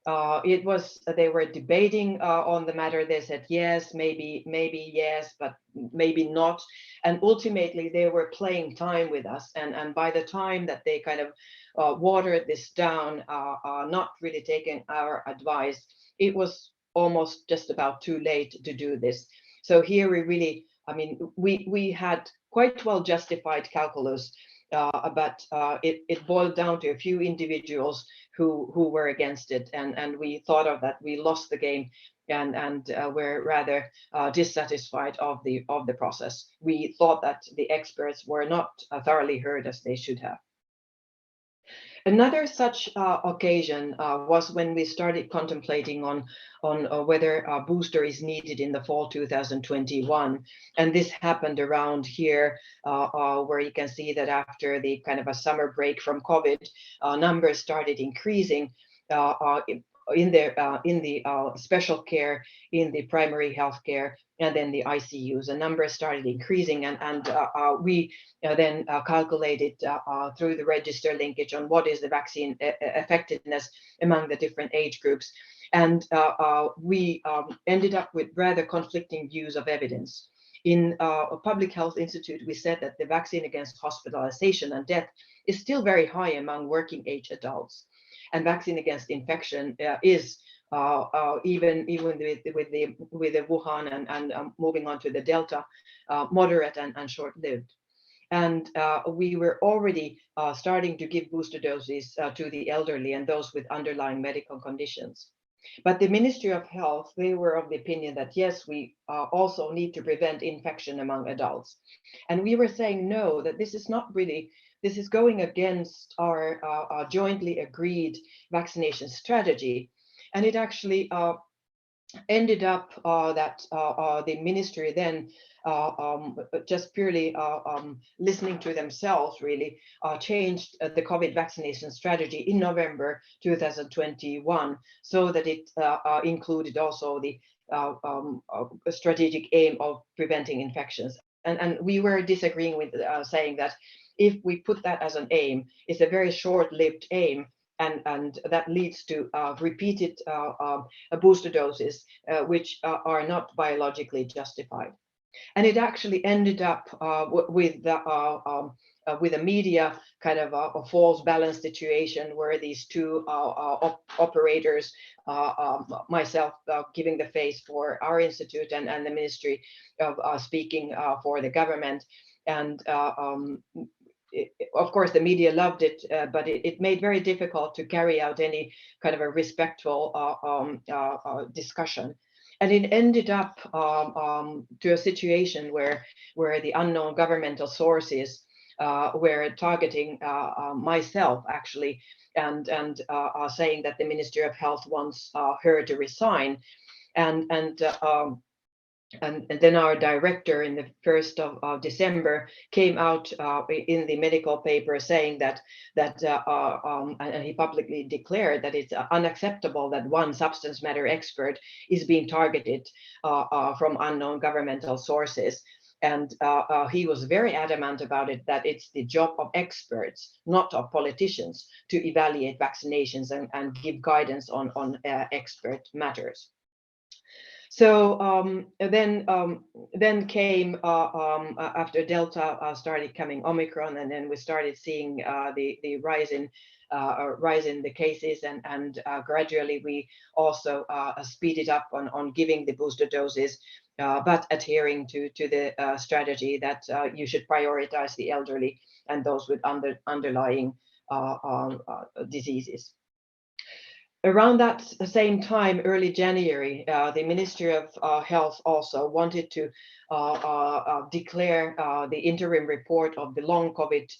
Speaker 4: They were debating on the matter. They said, yes, maybe yes, but maybe not. And ultimately they were playing time with us. And by the time that they kind of watered this down, not really taking our advice, it was almost just about too late to do this. So here we really, I mean, we had quite well justified calculus, but it boiled down to a few individuals who were against it, and we thought of that we lost the game, and were rather dissatisfied of the process. We thought that the experts were not thoroughly heard as they should have. Another such occasion was when we started contemplating on whether a booster is needed in the fall 2021. And this happened around here, where you can see that after the kind of a summer break from COVID, numbers started increasing in the special care, in the primary healthcare, and then the ICUs. The numbers started increasing, and we then calculated through the register linkage on what is the vaccine effectiveness among the different age groups. And we ended up with rather conflicting views of evidence. In a Public Health Institute, we said that the vaccine against hospitalization and death is still very high among working age adults. And vaccine against infection is even with the Wuhan and moving on to the Delta, moderate and short-lived. And we were already starting to give booster doses to the elderly and those with underlying medical conditions. But the Ministry of Health, they were of the opinion that, yes, we also need to prevent infection among adults. And we were saying, no, that this is not really, this is going against our jointly agreed vaccination strategy. And it actually ended up that the ministry then just purely listening to themselves really changed the COVID vaccination strategy in November 2021 so that it included also the strategic aim of preventing infections. And we were disagreeing with saying that if we put that as an aim, it's a very short-lived aim, and that leads to repeated booster doses, which are not biologically justified. And it actually ended up with a media kind of a false balance situation where these two operators, myself giving the face for our institute and the ministry of speaking for the government. And of course, the media loved it, but it made very difficult to carry out any kind of a respectful discussion. And it ended up to a situation where the unknown governmental sources were targeting myself, actually, and saying that the Ministry of Health wants her to resign. And then our director in the 1st of December came out in the medical paper saying that and he publicly declared that it's unacceptable that one substance matter expert is being targeted from unknown governmental sources. And he was very adamant about it, that it's the job of experts, not of politicians, to evaluate vaccinations and give guidance on expert matters. So then came after Delta started coming Omicron, and then we started seeing the rise in the cases, and gradually we also speeded up on giving the booster doses, but adhering to the strategy that you should prioritize the elderly and those with underlying diseases. Around that same time, early January, the Ministry of Health also wanted to declare the interim report of the long COVID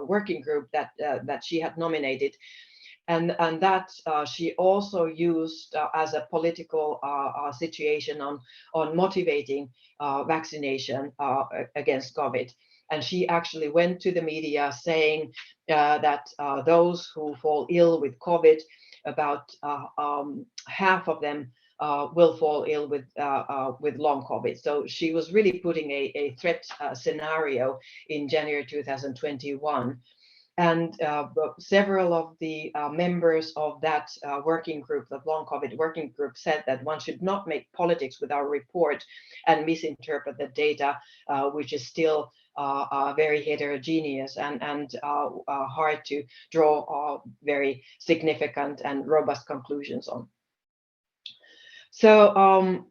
Speaker 4: working group that she had nominated, and that she also used as a political situation on motivating vaccination against COVID. And she actually went to the media saying that those who fall ill with COVID, about half of them will fall ill with long COVID. So she was really putting a threat scenario in January 2021. And several of the members of that working group, the long COVID working group, said that one should not make politics with our report and misinterpret the data, which is still very heterogeneous and hard to draw very significant and robust conclusions on. So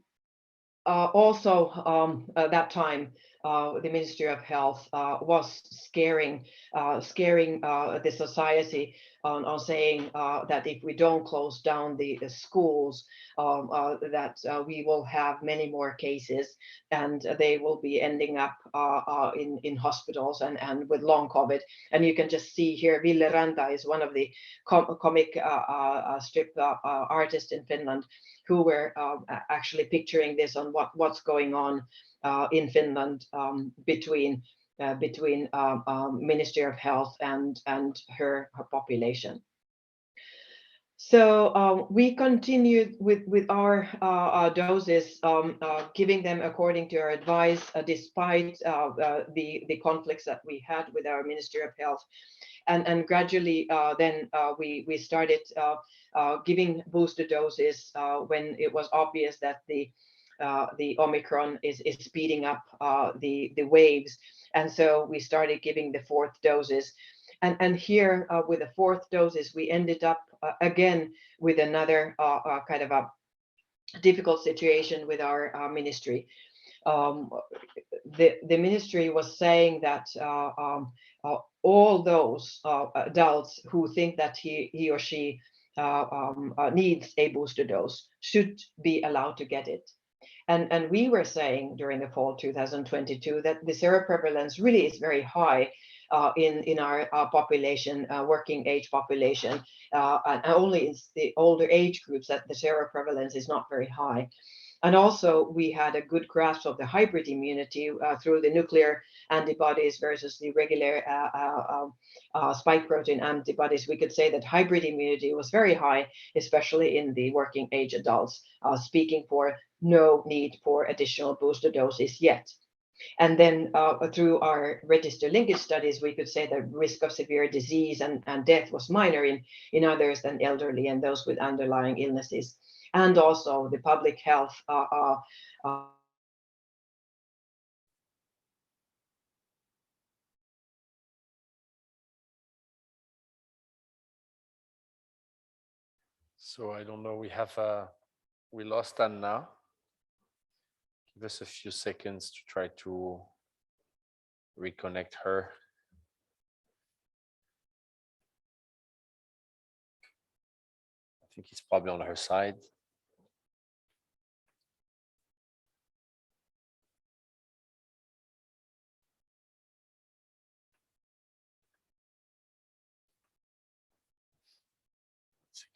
Speaker 4: also that time, the Ministry of Health was scaring the society on saying that if we don't close down the schools, that we will have many more cases, and they will be ending up in hospitals and with long COVID. And you can just see here, Ville Ranta is one of the comic strip artists in Finland, who were actually picturing this on what's going on in Finland between Ministry of Health and her population. So we continued with our doses, giving them according to our advice, despite the conflicts that we had with our Ministry of Health. And gradually then we started giving booster doses when it was obvious that the Omicron is speeding up the waves. And so we started giving the 4th doses. And here with the fourth doses, we ended up again with another kind of a difficult situation with our ministry. The ministry was saying that all those adults who think that he or she needs a booster dose should be allowed to get it. And we were saying during the fall 2022 that the seroprevalence really is very high in our population, working age population, and only in the older age groups that the seroprevalence is not very high. And also we had a good grasp of the hybrid immunity through the nuclear antibodies versus the regular spike protein antibodies. We could say that hybrid immunity was very high, especially in the working age adults, speaking for no need for additional booster doses yet. And then through our register linkage studies, we could say the risk of severe disease and death was minor in others than elderly and those with underlying illnesses. And also the public health
Speaker 2: So I don't know, we lost Hanna. Give us a few seconds to try to reconnect her. I think it's probably on her side.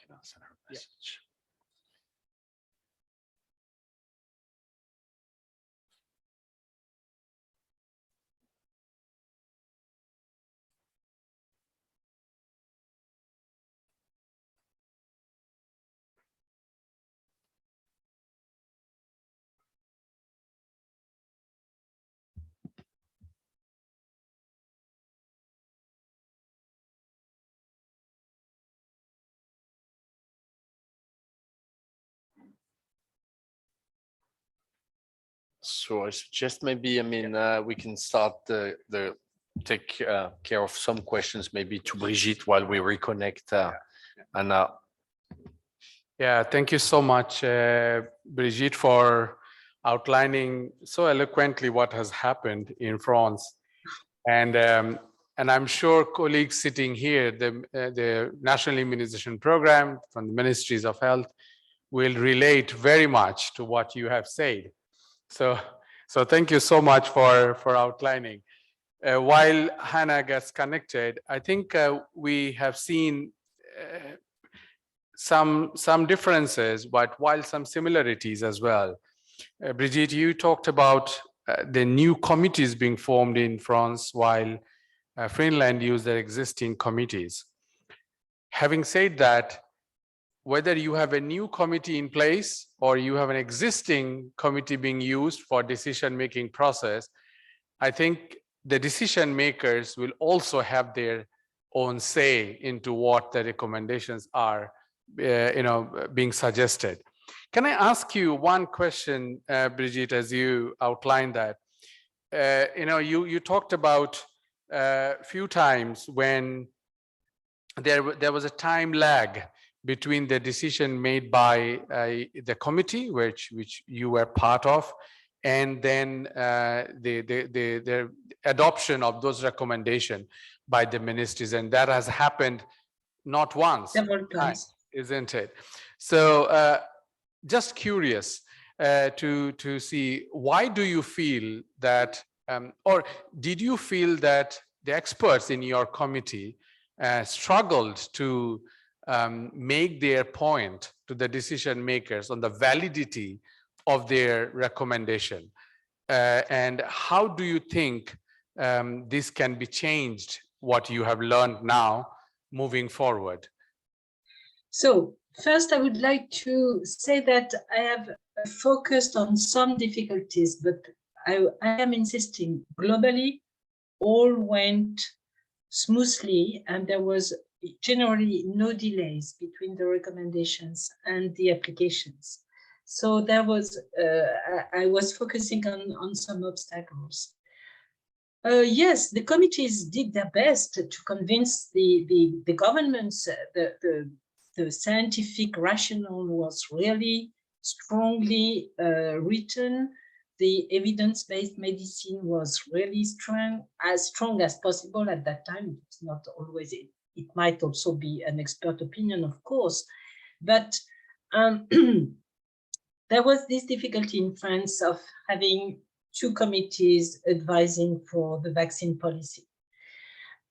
Speaker 2: I'll send her a message. So I suggest maybe, we can start take care of some questions maybe to Brigitte while we reconnect Hanna.
Speaker 1: Yeah, thank you so much, Brigitte, for outlining so eloquently what has happened in France. And I'm sure colleagues sitting here, the National Immunization Program from the Ministries of Health will relate very much to what you have said. So thank you so much for outlining. While Hanna gets connected, I think we have seen some differences, but while some similarities as well. Brigitte, you talked about the new committees being formed in France, while Finland used their existing committees. Having said that, whether you have a new committee in place or you have an existing committee being used for decision-making process, I think the decision makers will also have their own say into what the recommendations are being suggested. Can I ask you one question, Brigitte, as you outlined that? You talked about a few times when there was a time lag between the decision made by the committee, which you were part of, and then the adoption of those recommendations by the ministries, and that has happened not once,
Speaker 3: several times,
Speaker 1: isn't it? So just curious to see, why do you feel that, or did you feel that the experts in your committee struggled to make their point to the decision makers on the validity of their recommendation? And how do you think this can be changed, what you have learned now moving forward?
Speaker 3: So first, I would like to say that I have focused on some difficulties, but I am insisting globally, all went smoothly, and there was generally no delays between the recommendations and the applications. So there was, I was focusing on some obstacles. Yes, the committees did their best to convince the governments. The scientific rationale was really strongly written. The evidence-based medicine was really strong as possible at that time. It's not always, it might also be an expert opinion, of course, but there was this difficulty in France of having two committees advising for the vaccine policy.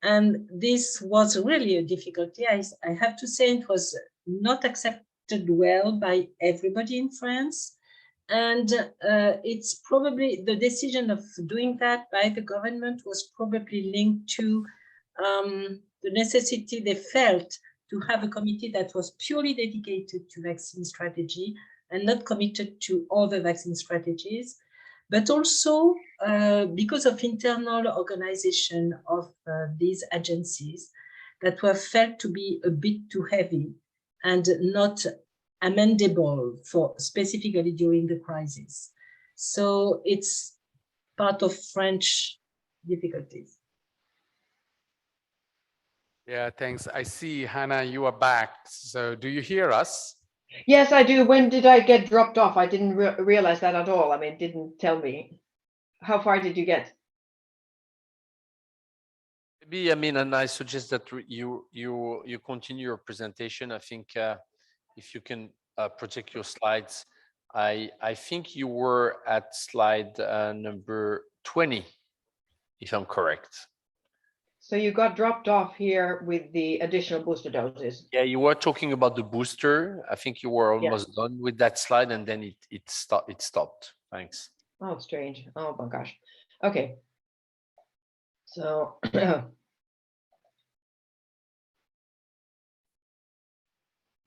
Speaker 3: And this was really a difficulty. I have to say it was not accepted well by everybody in France. And it's probably the decision of doing that by the government was probably linked to the necessity they felt to have a committee that was purely dedicated to vaccine strategy and not committed to other vaccine strategies, but also because of internal organization of these agencies that were felt to be a bit too heavy and not amendable for specifically during the crisis. So it's part of French difficulties.
Speaker 1: Yeah, thanks. I see, Hanna, you are back. So do you hear us?
Speaker 4: Yes, I do. When did I get dropped off? I didn't realize that at all. I mean, it didn't tell me. How far did you get?
Speaker 2: Maybe, I mean, and I suggest that you continue your presentation. I think if you can project your slides, I think you were at slide number 20, if I'm correct.
Speaker 4: So you got dropped off here with the additional booster doses.
Speaker 2: Yeah, you were talking about the booster. I think you were almost done with that slide, and then it stopped. Thanks.
Speaker 4: Oh, strange. Oh my gosh. Okay. So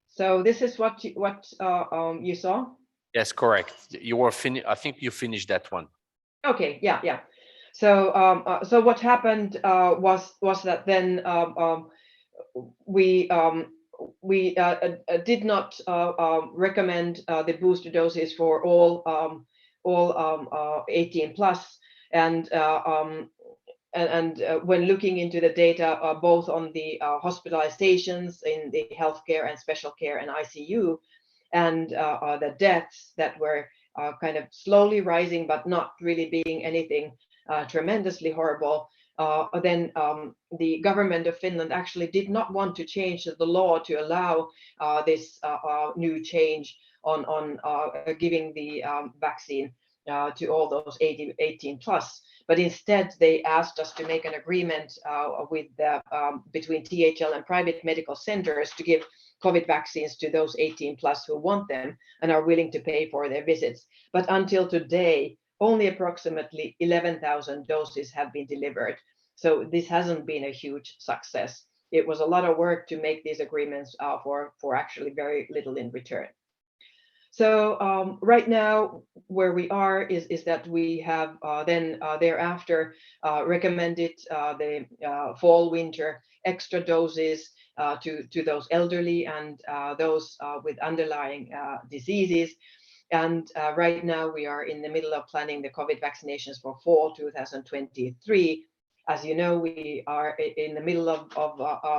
Speaker 4: so this is what you saw?
Speaker 2: Yes, correct. You were I think you finished that one.
Speaker 4: Okay. Yeah. So so what happened was that then we did not recommend the booster doses for all 18 plus, and when looking into the data both on the hospitalizations in the healthcare and special care and ICU, and the deaths that were kind of slowly rising but not really being anything tremendously horrible, then the government of Finland actually did not want to change the law to allow this new change on giving the vaccine to all those 18 plus. But instead, they asked us to make an agreement with between THL and private medical centers to give COVID vaccines to those 18 plus who want them and are willing to pay for their visits. But until today, only approximately 11,000 doses have been delivered. So this hasn't been a huge success. It was a lot of work to make these agreements for actually very little in return. So right now, where we are is that we have then thereafter recommended the fall-winter extra doses to those elderly and those with underlying diseases. And right now we are in the middle of planning the COVID vaccinations for fall 2023. As you know, we are in the middle of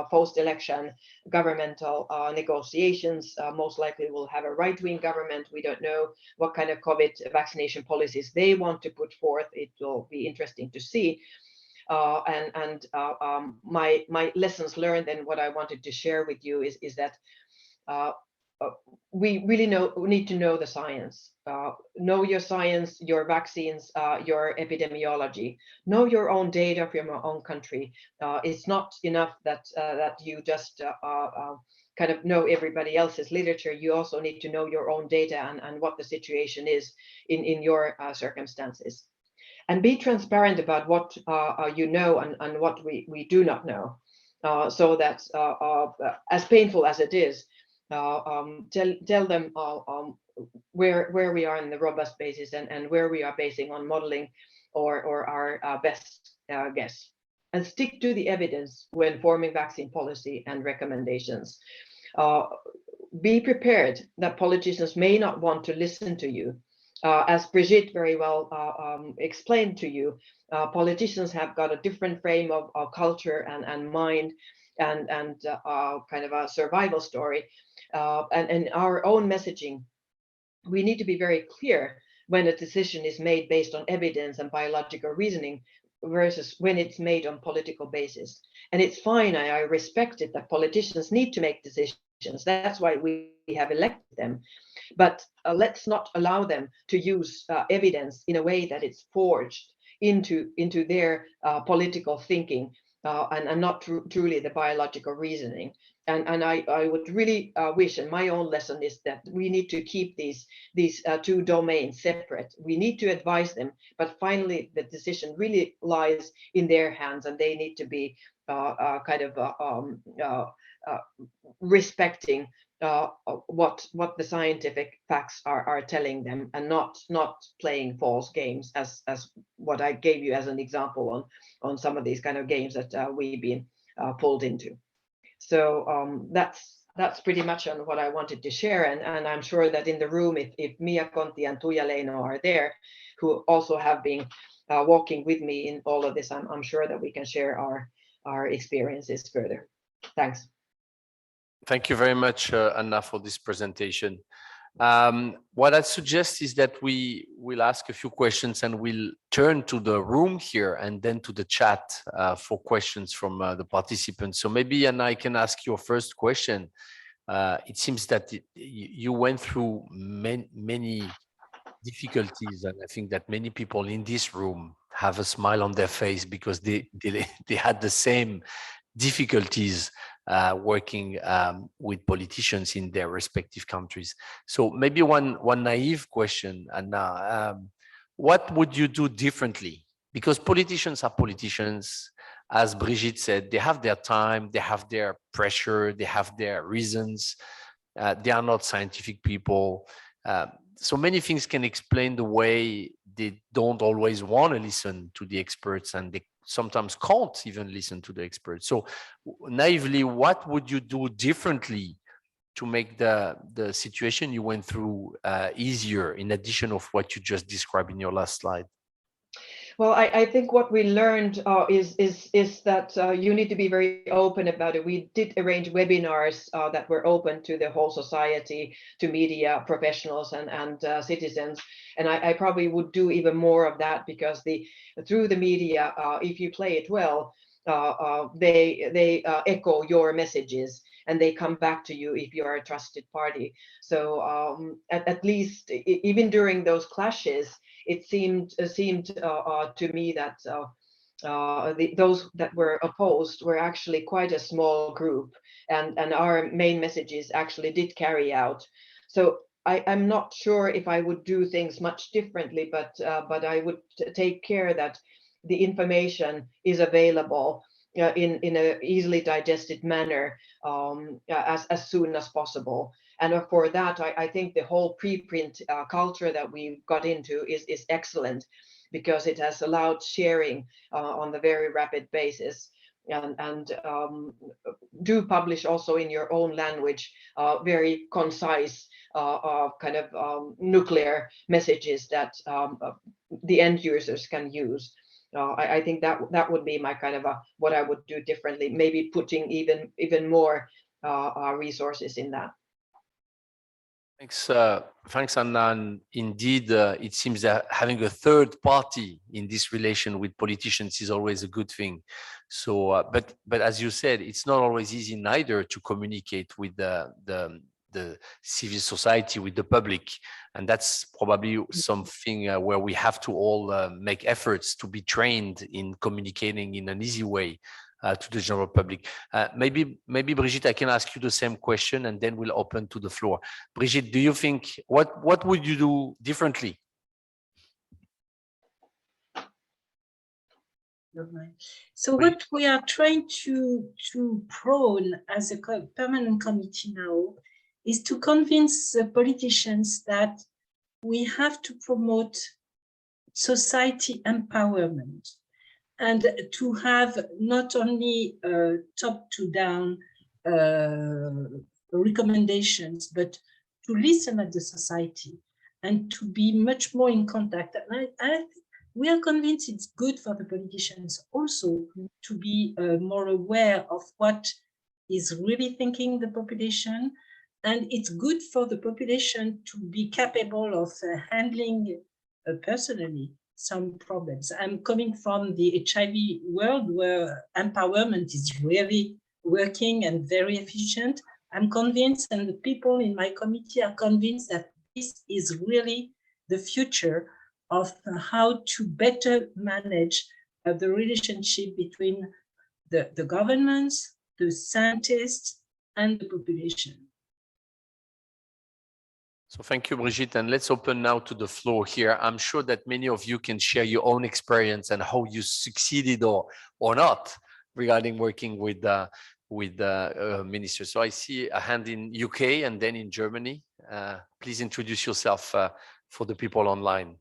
Speaker 4: post-election governmental negotiations. Most likely we'll have a right-wing government. We don't know what kind of COVID vaccination policies they want to put forth. It will be interesting to see. My lessons learned and what I wanted to share with you is that we really need to know the science. Know your science, your vaccines, your epidemiology. Know your own data from your own country. It's not enough that you just kind of know everybody else's literature. You also need to know your own data and what the situation is in your circumstances. And be transparent about what you know and what we do not know, so that as painful as it is, tell them where we are in the robust basis and where we are basing on modeling or our best guess. And stick to the evidence when forming vaccine policy and recommendations. Be prepared that politicians may not want to listen to you. As Brigitte very well explained to you, politicians have got a different frame of culture and mind and kind of a survival story. And our own messaging, we need to be very clear when a decision is made based on evidence and biological reasoning versus when it's made on political basis. And it's fine, I respect it that politicians need to make decisions. That's why we have elected them. But let's not allow them to use evidence in a way that it's forged into their political thinking and not truly the biological reasoning. And I would really wish, and my own lesson is that we need to keep these two domains separate. We need to advise them, but finally the decision really lies in their hands, and they need to be respecting what the scientific facts are telling them, and not playing false games as what I gave you as an example on some of these kind of games that we've been pulled into. So that's pretty much on what I wanted to share, and I'm sure that in the room, if Mia Conti and Tuija Leino are there, who also have been walking with me in all of this, I'm sure that we can share our experiences further. Thanks.
Speaker 2: Thank you very much, Hanna, for this presentation. What I suggest is that we will ask a few questions and we'll turn to the room here and then to the chat for questions from the participants. So maybe, Hanna, I can ask your first question. It seems that you went through many difficulties, and I think that many people in this room have a smile on their face because they had the same difficulties working with politicians in their respective countries. So maybe one naive question, Hanna, what would you do differently? Because politicians are politicians. As Brigitte said, they have their time, they have their pressure, they have their reasons. They are not scientific people. So many things can explain the way they don't always want to listen to the experts, and they sometimes can't even listen to the experts. So naively, what would you do differently to make the situation you went through easier, in addition of what you just described in your last slide?
Speaker 4: Well, I think what we learned is that you need to be very open about it. We did arrange webinars that were open to the whole society, to media professionals and citizens. And I probably would do even more of that, because through the media, if you play it well, they echo your messages and they come back to you if you are a trusted party. So at least even during those clashes, it seemed to me that those that were opposed were actually quite a small group, and our main messages actually did carry out. So I'm not sure if I would do things much differently, but I would take care that the information is available in a easily digested manner as soon as possible. And for that, I think the whole preprint culture that we got into is excellent, because it has allowed sharing on the very rapid basis. And do publish also in your own language very concise kind of nuclear messages that the end users can use. I think that would be my kind of what I would do differently, maybe putting even more resources in that.
Speaker 2: Thanks, Hanna. And indeed, it seems that having a third party in this relation with politicians is always a good thing. So, but as you said, it's not always easy neither to communicate with the civil society, with the public, and that's probably something where we have to all make efforts to be trained in communicating in an easy way to the general public. Maybe Brigitte, I can ask you the same question, and then we'll open to the floor. Brigitte, do you think what would you do differently?
Speaker 3: So what we are trying to prone as a permanent committee now is to convince the politicians that we have to promote society empowerment, and to have not only top to down recommendations, but to listen at the society and to be much more in contact. And we are convinced it's good for the politicians also to be more aware of what is really thinking the population. And it's good for the population to be capable of handling personally some problems. I'm coming from the HIV world where empowerment is really working and very efficient. I'm convinced, and the people in my committee are convinced, that this is really the future of how to better manage the relationship between the governments, the scientists, and the population.
Speaker 2: So thank you, Brigitte. And let's open now to the floor here. I'm sure that many of you can share your own experience and how you succeeded or not regarding working with ministers. So I see a hand in UK and then in Germany. Please introduce yourself for the people online.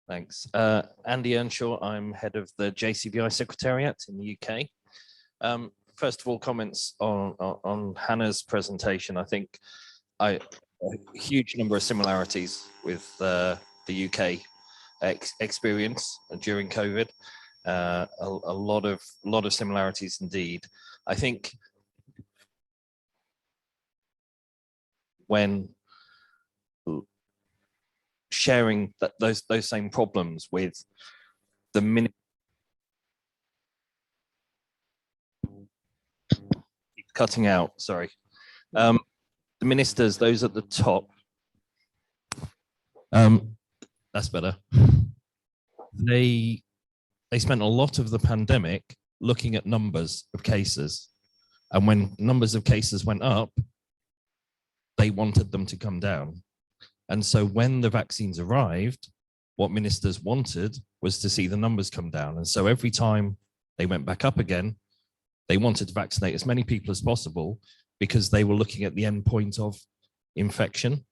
Speaker 5: Thanks. Andy Earnshaw, I'm head of the JCVI Secretariat in the UK. First of all, comments on Hanna's presentation. I think a huge number of similarities with the UK experience during COVID. A lot of similarities indeed. I think when sharing those same problems with the cutting out, sorry. The ministers, those at the top, that's better. They spent a lot of the pandemic looking at numbers of cases. And when numbers of cases went up, they wanted them to come down. And so when the vaccines arrived, what ministers wanted was to see the numbers come down. And so every time they went back up again, they wanted to vaccinate as many people as possible because they were looking at the end point of infection,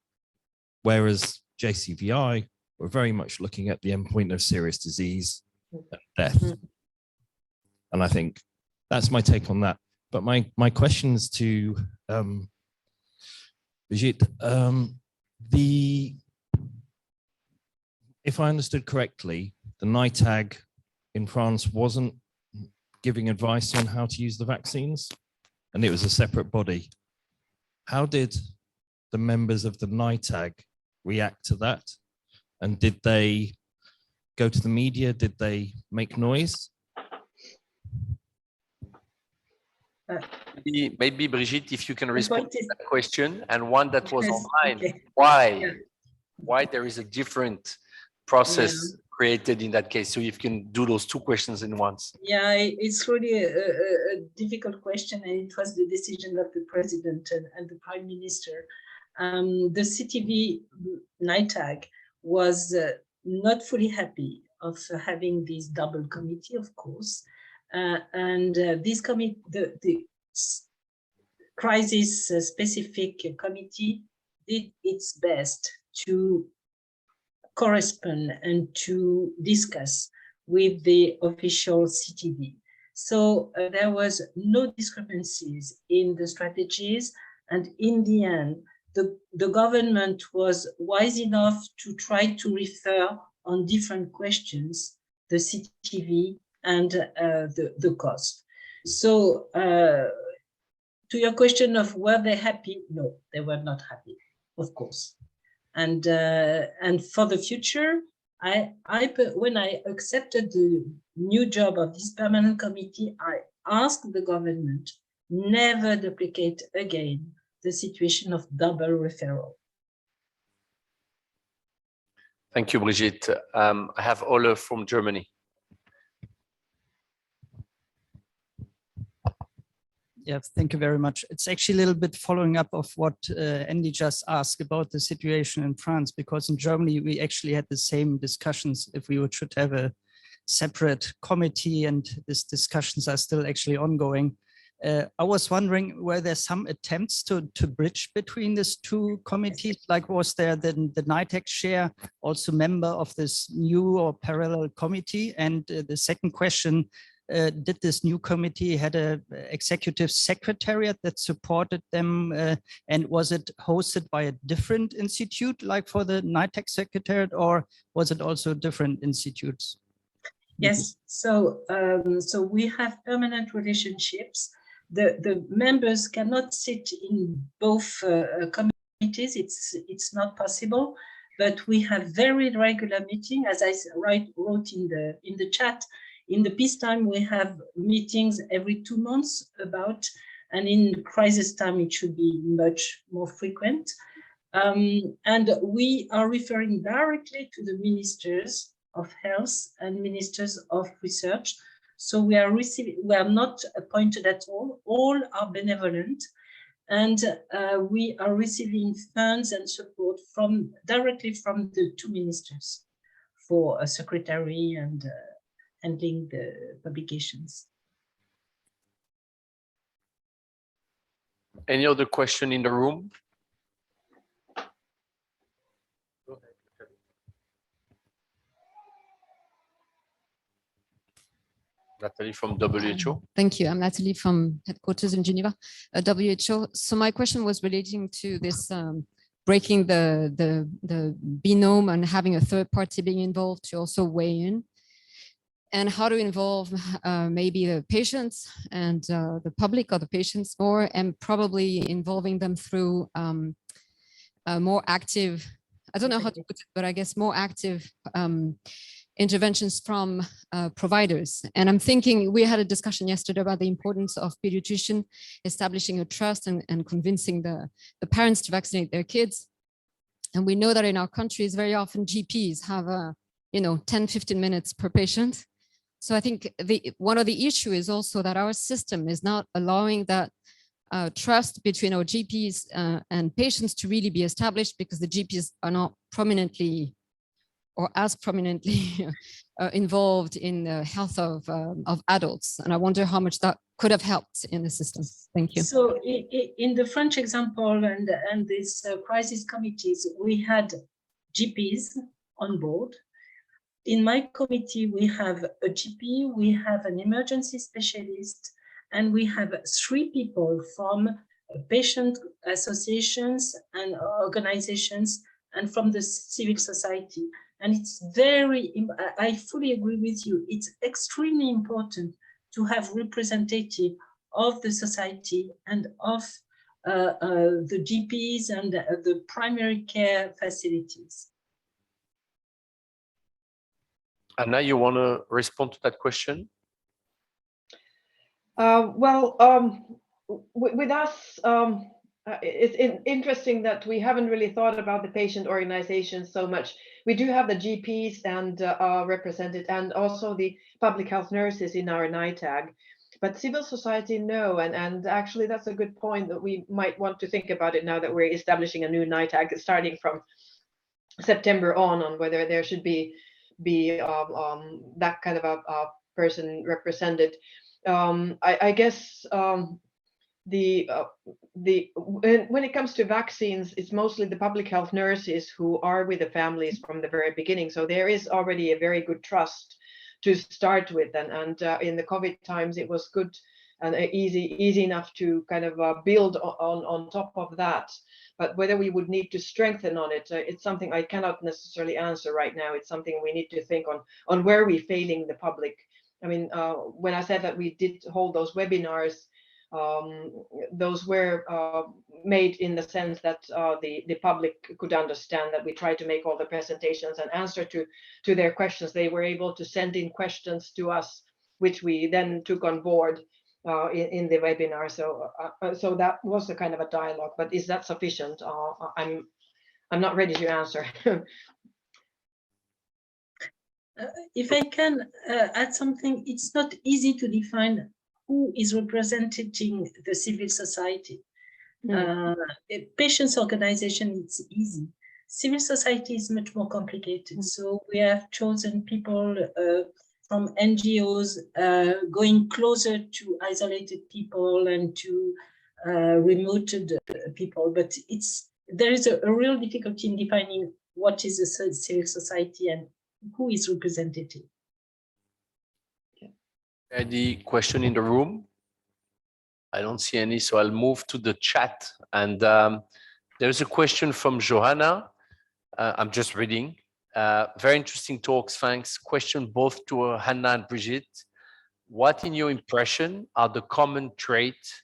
Speaker 5: whereas JCVI were very much looking at the end point of serious disease and death. And I think that's my take on that. But my questions to Brigitte, if I understood correctly, the NITAG in France wasn't giving advice on how to use the vaccines, and it was a separate body. How did the members of the NITAG react to that? And did they go to the media? Did they make noise?
Speaker 2: Maybe Brigitte, if you can respond to that question, and one that was online,
Speaker 3: okay.
Speaker 2: why there is a different process created in that case? So if you can do those two questions in once.
Speaker 3: Yeah, it's really a difficult question, and it was the decision of the president and the prime minister. The CTV NITAG was not fully happy of having this double committee, of course. This committee, the crisis-specific committee, did its best to correspond and to discuss with the official CTV. So there was no discrepancies in the strategies, and in the end, the government was wise enough to try to refer on different questions, the CTV and the cost. So to your question of were they happy? No, they were not happy, of course. And for the future, when I accepted the new job of this permanent committee, I asked the government never duplicate again the situation of double referral.
Speaker 2: Thank you, Brigitte. I have Ole from Germany.
Speaker 6: Yeah, thank you very much. It's actually a little bit following up of what Andy just asked about the situation in France, because in Germany, we actually had the same discussions if we should have a separate committee, and these discussions are still actually ongoing. I was wondering, were there some attempts to bridge between these two committees? Like, was there the NITAG chair also member of this new or parallel committee? And the second question, did this new committee had an executive secretariat that supported them? And was it hosted by a different institute, like for the NITAG secretariat, or was it also different institutes?
Speaker 3: Yes, so we have permanent relationships. The members cannot sit in both committees. It's not possible, but we have very regular meeting. As I wrote in the chat, in the peacetime we have meetings every 2 months about, and in crisis time it should be much more frequent. And we are referring directly to the ministers of health and ministers of research. So we are not appointed at all. All are benevolent, and we are receiving funds and support directly from the two ministers for a secretary and handling the publications.
Speaker 2: Any other question in the room? Natalie from WHO.
Speaker 7: Thank you. I'm Natalie from headquarters in Geneva, WHO. So my question was relating to this breaking the binôme and having a third party being involved to also weigh in, and how to involve maybe the patients and the public or the patients more, and probably involving them through more active, I don't know how to put it, but I guess more active interventions from providers. And I'm thinking, we had a discussion yesterday about the importance of pediatrician establishing a trust and convincing the parents to vaccinate their kids. And we know that in our countries, very often GPs have 10-15 minutes per patient. So I think one of the issues is also that our system is not allowing that trust between our GPs and patients to really be established, because the GPs are not prominently or as prominently involved in the health of adults. And I wonder how much that could have helped in the system. Thank you.
Speaker 3: So in the French example and these crisis committees, we had GPs on board. In my committee, we have a GP, we have an emergency specialist, and we have 3 people from patient associations and organizations and from the civil society. And it's I fully agree with you. It's extremely important to have representative of the society and of the GPs and the primary care facilities.
Speaker 2: Hanna, you want to respond to that question?
Speaker 4: With us, it's interesting that we haven't really thought about the patient organizations so much. We do have the GPs and represented, and also the public health nurses in our NITAG, but civil society, no. And actually, that's a good point that we might want to think about it now that we're establishing a new NITAG starting from September on whether there should be that kind of a person represented. I guess when it comes to vaccines, it's mostly the public health nurses who are with the families from the very beginning. So there is already a very good trust to start with, and in the COVID times, it was good and easy enough to kind of build on top of that. But whether we would need to strengthen on it, it's something I cannot necessarily answer right now. It's something we need to think on where we're failing the public. I mean, when I said that we did hold those webinars, those were made in the sense that the public could understand that we tried to make all the presentations and answer to their questions. They were able to send in questions to us, which we then took on board in the webinar. So that was a kind of a dialogue. But is that sufficient? I'm not ready to answer.
Speaker 3: If I can add something, it's not easy to define who is representing the civil society. Patients organization, it's easy. Civil society is much more complicated. So we have chosen people from NGOs going closer to isolated people and to remoted people, but there is a real difficulty in defining what is a civil society and who is representative.
Speaker 2: Any question in the room? I don't see any, so I'll move to the chat. And there's a question from Johanna. I'm just reading. Very interesting talks, thanks. Question both to Hanna and Brigitte. What, in your impression, are the common traits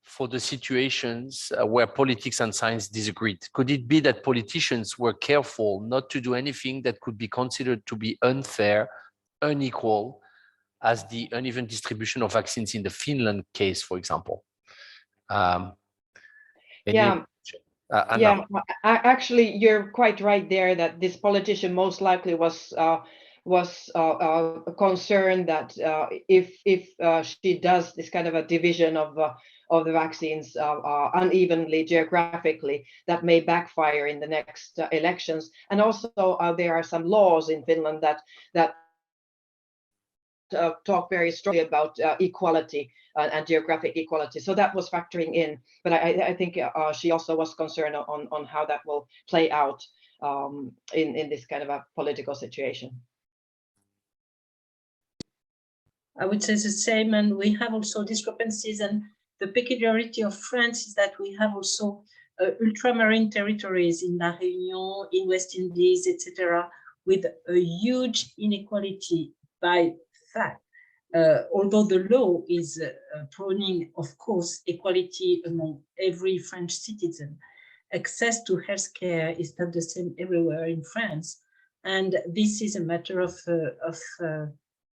Speaker 2: for the situations where politics and science disagreed? Could it be that politicians were careful not to do anything that could be considered to be unfair, unequal, as the uneven distribution of vaccines in the Finland case, for example?
Speaker 4: Yeah, actually, you're quite right there that this politician most likely was concerned that if she does this kind of a division of the vaccines unevenly geographically, that may backfire in the next elections. And also there are some laws in Finland that talk very strongly about equality and geographic equality. So that was factoring in. But I think she also was concerned on how that will play out in this kind of a political situation.
Speaker 3: I would say the same, and we have also discrepancies. And the peculiarity of France is that we have also ultramarine territories in La Réunion, in West Indies, etc., with a huge inequality by fact. Although the law is promoting, of course, equality among every French citizen, access to healthcare is not the same everywhere in France, and this is a matter of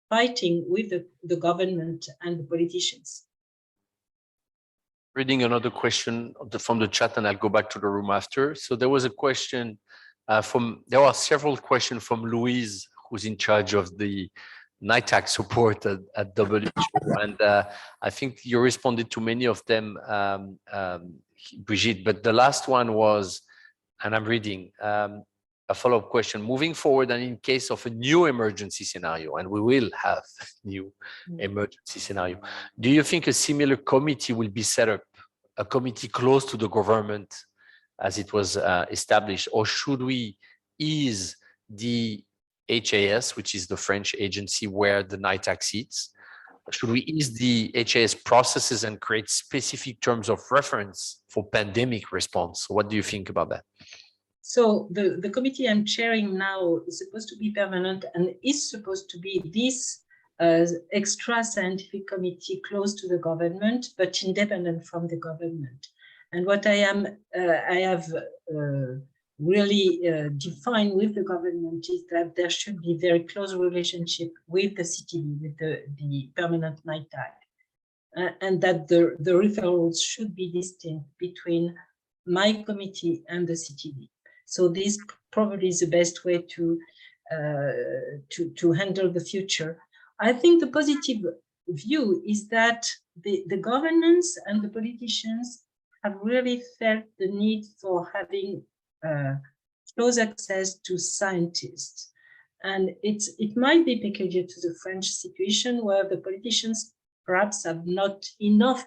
Speaker 3: fighting with the government and the politicians.
Speaker 2: Reading another question from the chat, and I'll go back to the room after. So there was a question there are several questions from Louise, who's in charge of the NITAG support at WHO, and I think you responded to many of them, Brigitte, but the last one was, and I'm reading, a follow-up question. Moving forward, and in case of a new emergency scenario, and we will have new emergency scenario, do you think a similar committee will be set up, a committee close to the government as it was established, or should we ease the HAS, which is the French agency where the NITAG sits? Should we ease the HAS processes and create specific terms of reference for pandemic response? What do you think about that?
Speaker 3: So the committee I'm chairing now is supposed to be permanent and is supposed to be this extra scientific committee close to the government, but independent from the government. And what I have really defined with the government is that there should be very close relationship with the CTV, with the permanent NITAG, and that the referrals should be distinct between my committee and the CTV. So this probably is the best way to handle the future. I think the positive view is that the governance and the politicians have really felt the need for having close access to scientists. And it might be peculiar to the French situation where the politicians perhaps have not enough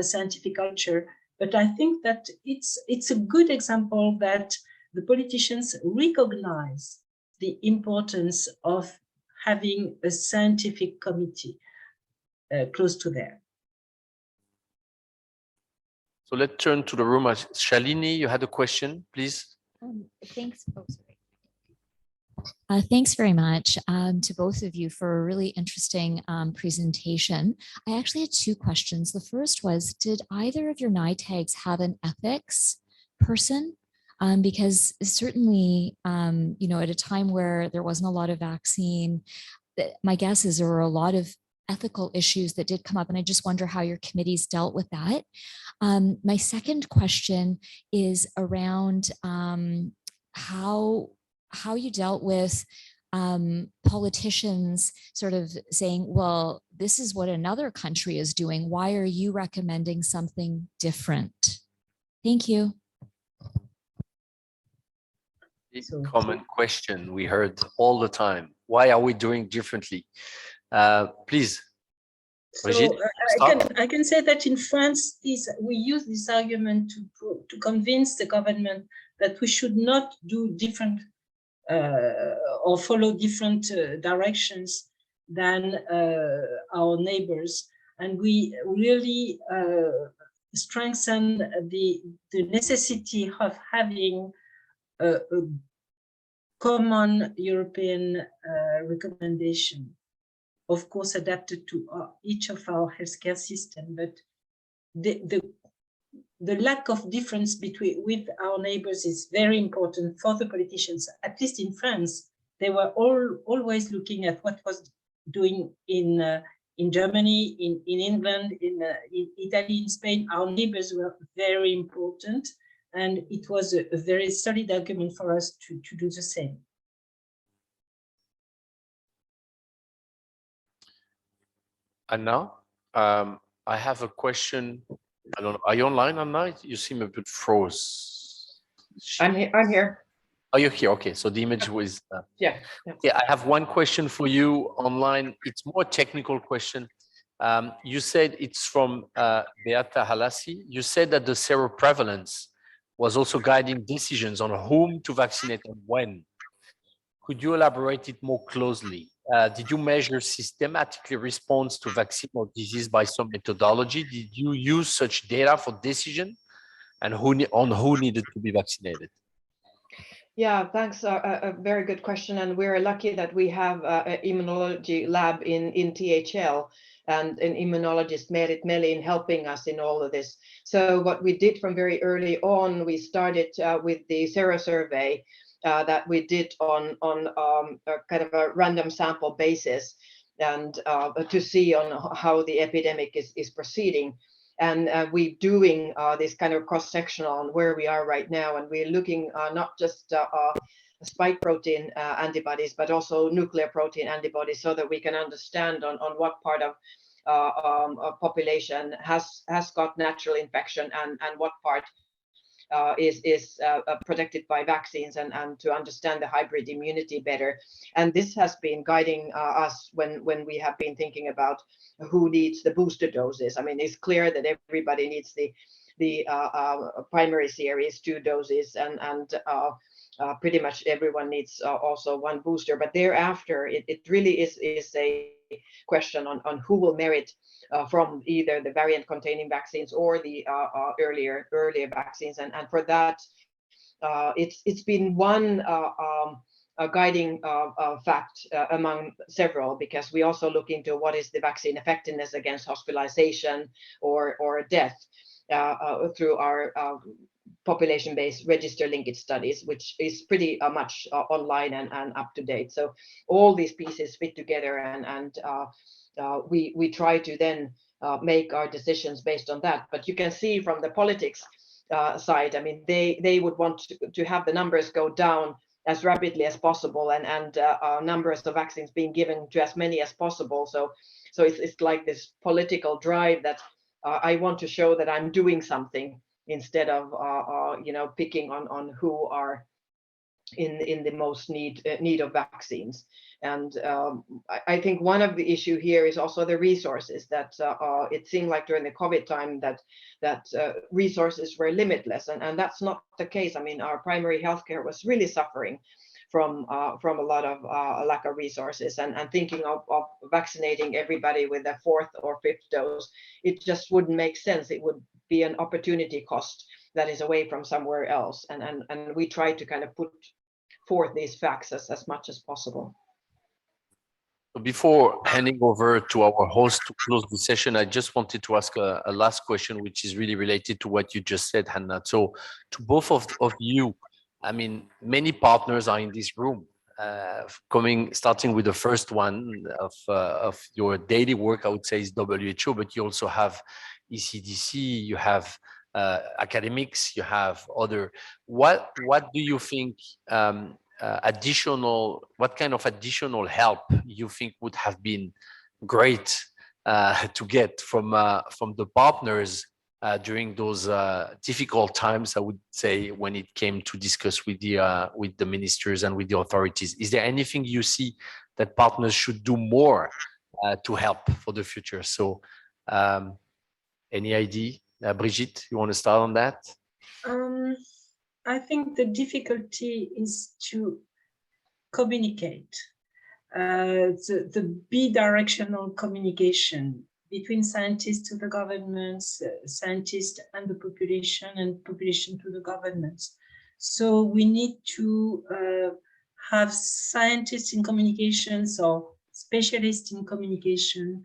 Speaker 3: scientific culture, but I think that it's a good example that the politicians recognize the importance of having a scientific committee close to there.
Speaker 2: So let's turn to the room. Shalini, you had a question, please.
Speaker 8: Thanks. Oh, sorry. Thanks very much to both of you for a really interesting presentation. I actually had two questions. The first was, did either of your NITAGs have an ethics person? Because certainly, you know, at a time where there wasn't a lot of vaccine, my guess is there were a lot of ethical issues that did come up, and I just wonder how your committees dealt with that. My second question is around how you dealt with politicians sort of saying, well, this is what another country is doing. Why are you recommending something different? Thank you.
Speaker 3: So-
Speaker 2: Common question we heard all the time. Why are we doing differently? Please.
Speaker 3: So
Speaker 2: Brigitte, start.
Speaker 3: I can say that in France, we use this argument to convince the government that we should not do different or follow different directions than our neighbors. And we really strengthen the necessity of having a common European recommendation, of course, adapted to each of our healthcare system. But the lack of difference with our neighbors is very important for the politicians. At least in France, they were always looking at what was doing in Germany, in England, in Italy, in Spain. Our neighbors were very important, and it was a very solid argument for us to do the same.
Speaker 2: And now, I have a question. I don't know. Are you online, Hanna? You seem a bit froze.
Speaker 4: I'm here.
Speaker 2: Oh, you're here. Okay, so the image was.
Speaker 4: Yeah.
Speaker 2: Yeah, I have one question for you online. It's more technical question. You said it's from Beata Halassi. You said that the seroprevalence was also guiding decisions on whom to vaccinate and when. Could you elaborate it more closely? Did you measure systematically response to vaccine or disease by some methodology? Did you use such data for decision and who needed to be vaccinated?
Speaker 4: Yeah, thanks. A very good question. And we're lucky that we have an immunology lab in THL and an immunologist, Merit Melin, helping us in all of this. So what we did from very early on, we started with the serosurvey that we did on a kind of a random sample basis, and to see on how the epidemic is proceeding. And we're doing this kind of cross-sectional on where we are right now, and we're looking not just spike protein antibodies, but also nuclear protein antibodies, so that we can understand on what part of population has got natural infection and what part is protected by vaccines, and to understand the hybrid immunity better. And this has been guiding us when we have been thinking about who needs the booster doses. I mean, it's clear that everybody needs the primary series 2 doses, and pretty much everyone needs also 1 booster. But thereafter, it really is a question on who will merit from either the variant-containing vaccines or the earlier vaccines. And for that, it's been one guiding fact among several, because we also look into what is the vaccine effectiveness against hospitalization or death through our population-based register linkage studies, which is pretty much online and up to date. So all these pieces fit together, and we try to then make our decisions based on that. But you can see from the politics side, I mean, they would want to have the numbers go down as rapidly as possible, and numbers of vaccines being given to as many as possible. So it's like this political drive that I want to show that I'm doing something, instead of picking on who are in the most need of vaccines. And I think one of the issue here is also the resources, that it seemed like during the COVID time that resources were limitless, and that's not the case. I mean, our primary healthcare was really suffering from a lot of lack of resources, and thinking of vaccinating everybody with a 4th or 5th dose, it just wouldn't make sense. It would be an opportunity cost that is away from somewhere else, and we try to kind of put forth these facts as much as possible.
Speaker 2: Before handing over to our host to close the session, I just wanted to ask a last question, which is really related to what you just said, Hanna. So to both of you, I mean, many partners are in this room, starting with the first one of your daily work, I would say, is WHO, but you also have ECDC, you have academics, you have other. What do you think what kind of additional help you think would have been great to get from the partners during those difficult times, I would say, when it came to discuss with the ministers and with the authorities? Is there anything you see that partners should do more to help for the future? So any idea? Brigitte, you want to start on that?
Speaker 3: I think the difficulty is to communicate, the bidirectional communication between scientists to the governments, scientists and the population, and population to the governments. So we need to have scientists in communications or specialists in communication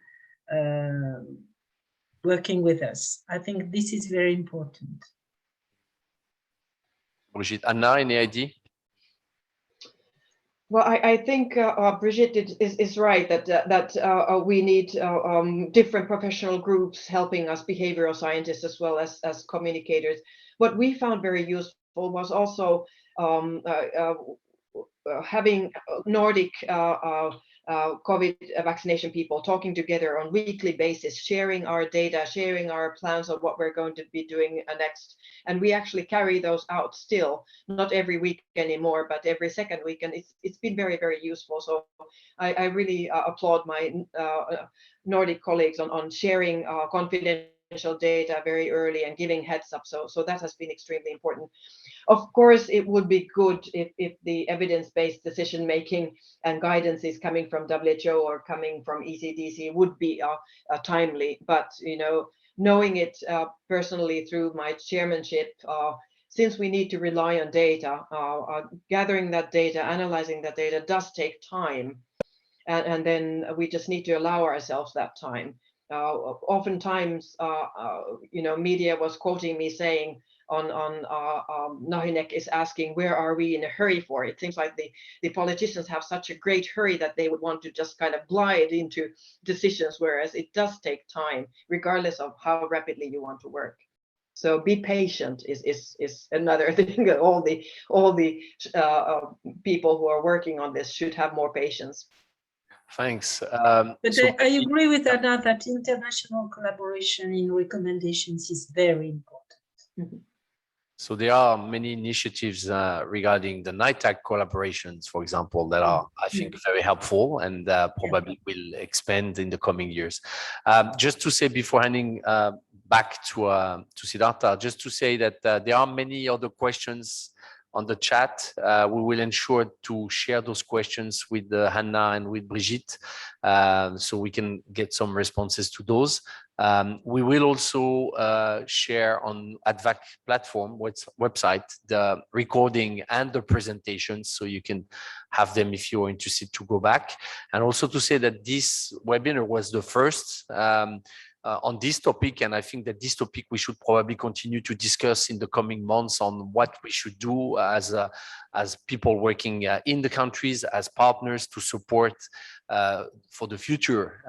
Speaker 3: working with us. I think this is very important.
Speaker 2: Brigitte, Hanna, any idea?
Speaker 4: Well, I think Brigitte is right that we need different professional groups helping us, behavioral scientists as well as communicators. What we found very useful was also having Nordic COVID vaccination people talking together on weekly basis, sharing our data, sharing our plans of what we're going to be doing next. And we actually carry those out still, not every week anymore, but every second week. And it's been very, very useful. So I really applaud my Nordic colleagues on sharing confidential data very early and giving heads up. So that has been extremely important. Of course, it would be good if the evidence-based decision-making and guidance is coming from WHO or coming from ECDC would be timely. But, you know, knowing it personally through my chairmanship, since we need to rely on data, gathering that data, analyzing that data does take time. And then we just need to allow ourselves that time. Oftentimes, you know, media was quoting me saying, Nohynek is asking, where are we in a hurry for? It seems like the politicians have such a great hurry that they would want to just kind of glide into decisions, whereas it does take time, regardless of how rapidly you want to work. So be patient is another thing. All the people who are working on this should have more patience.
Speaker 2: Thanks.
Speaker 3: But I agree with Anna that international collaboration in recommendations is very important.
Speaker 4: Mm-hmm.
Speaker 2: So there are many initiatives regarding the NITAG collaborations, for example, that are, I think, very helpful and probably will expand in the coming years. Just to say before handing back to Siddhartha, just to say that there are many other questions on the chat. We will ensure to share those questions with Hanna and with Brigitte, so we can get some responses to those. We will also share on ADVAC platform website the recording and the presentations, so you can have them if you're interested to go back. And also to say that this webinar was the first on this topic, and I think that this topic we should probably continue to discuss in the coming months on what we should do as people working in the countries, as partners to support for the future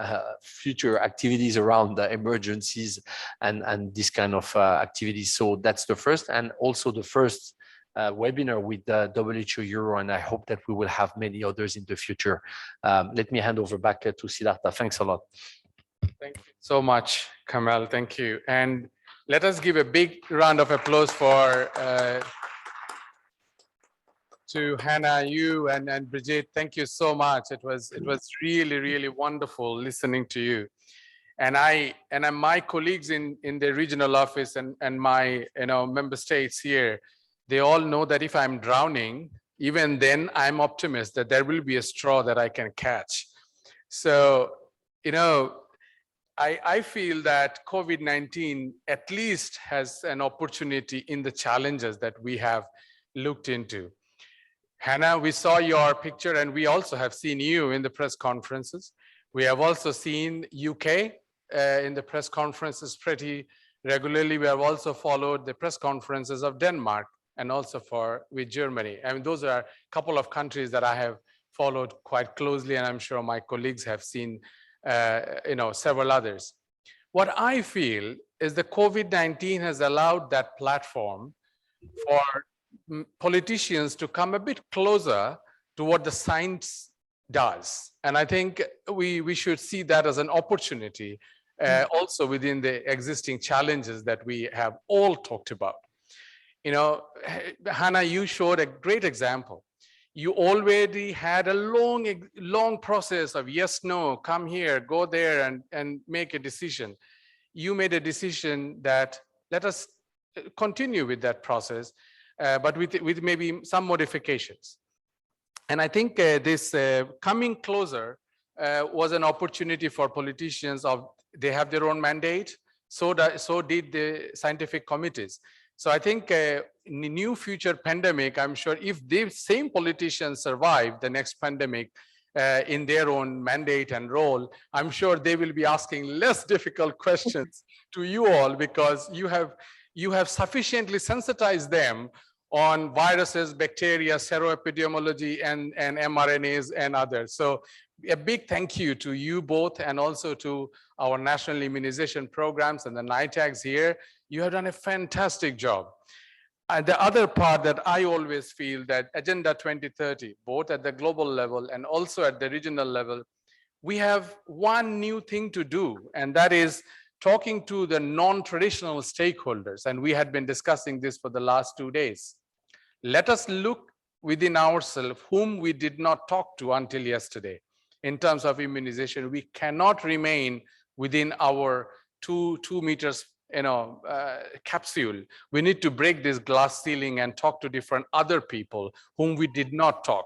Speaker 2: activities around the emergencies and this kind of activities. So that's the first, and also the first webinar with the WHO Euro, and I hope that we will have many others in the future. Let me hand over back to Siddhartha. Thanks a lot.
Speaker 1: Thank you so much, Kamel. Thank you. And let us give a big round of applause for to Hanna, you and Brigitte. Thank you so much. It was really, really wonderful listening to you. And my colleagues in the regional office and my member states here, they all know that if I'm drowning, even then I'm optimistic that there will be a straw that I can catch. So, I feel that COVID-19 at least has an opportunity in the challenges that we have looked into. Hanna, we saw your picture and we also have seen you in the press conferences. We have also seen UK in the press conferences pretty regularly. We have also followed the press conferences of Denmark and also with Germany. I mean, those are a couple of countries that I have followed quite closely, and I'm sure my colleagues have seen several others. What I feel is the COVID-19 has allowed that platform for politicians to come a bit closer to what the science does. And I think we should see that as an opportunity also within the existing challenges that we have all talked about. You know, Hanna, you showed a great example. You already had a long process of yes, no, come here, go there, and make a decision. You made a decision that let us continue with that process, but with maybe some modifications. And I think this coming closer was an opportunity for politicians of, they have their own mandate, so did the scientific committees. So I think in the new future pandemic, I'm sure if the same politicians survive the next pandemic in their own mandate and role, I'm sure they will be asking less difficult questions to you all, because you have sufficiently sensitized them on viruses, bacteria, seroepidemiology, and mRNAs and others. So a big thank you to you both, and also to our national immunization programs and the NITAGs here. You have done a fantastic job. And the other part that I always feel that Agenda 2030, both at the global level and also at the regional level, we have one new thing to do, and that is talking to the non-traditional stakeholders. And we had been discussing this for the last 2 days. Let us look within ourselves whom we did not talk to until yesterday. In terms of immunization, we cannot remain within our two meters capsule. We need to break this glass ceiling and talk to different other people whom we did not talk.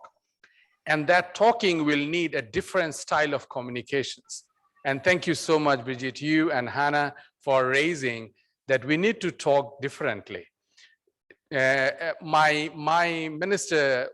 Speaker 1: And that talking will need a different style of communications. And thank you so much, Brigitte, you and Hanna, for raising that we need to talk differently. My minister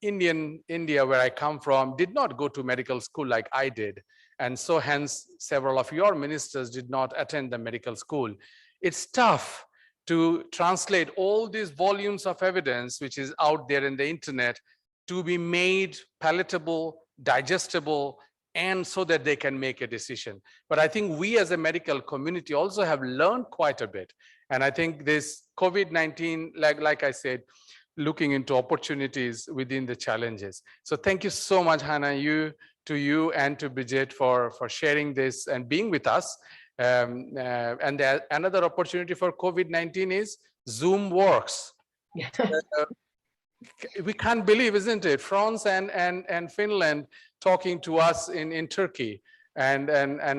Speaker 1: in India, where I come from, did not go to medical school like I did. And so hence several of your ministers did not attend the medical school. It's tough to translate all these volumes of evidence which is out there in the internet to be made palatable, digestible, and so that they can make a decision. But I think we as a medical community also have learned quite a bit. And I think this COVID-19, like I said, looking into opportunities within the challenges. So thank you so much, Hanna, to you and to Brigitte for sharing this and being with us. And another opportunity for COVID-19 is Zoom works. We can't believe, isn't it? France and Finland talking to us in Turkey, and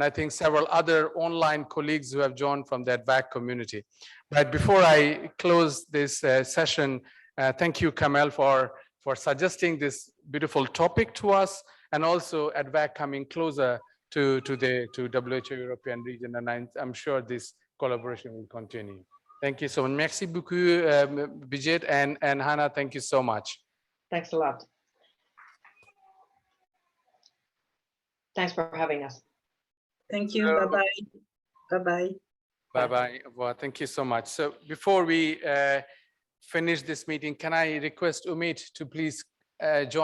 Speaker 1: I think several other online colleagues who have joined from the ADVAC community. But before I close this session, thank you, Kamel, for suggesting this beautiful topic to us, and also ADVAC coming closer to WHO European region, and I'm sure this collaboration will continue. Thank you so much. Merci beaucoup, Brigitte and Hanna. Thank you so much.
Speaker 4: Thanks a lot. Thanks for having us.
Speaker 3: Thank you. Bye-bye. Bye-bye.
Speaker 1: Bye-bye. Well, thank you so much. So before we finish this meeting, can I request Umit to please join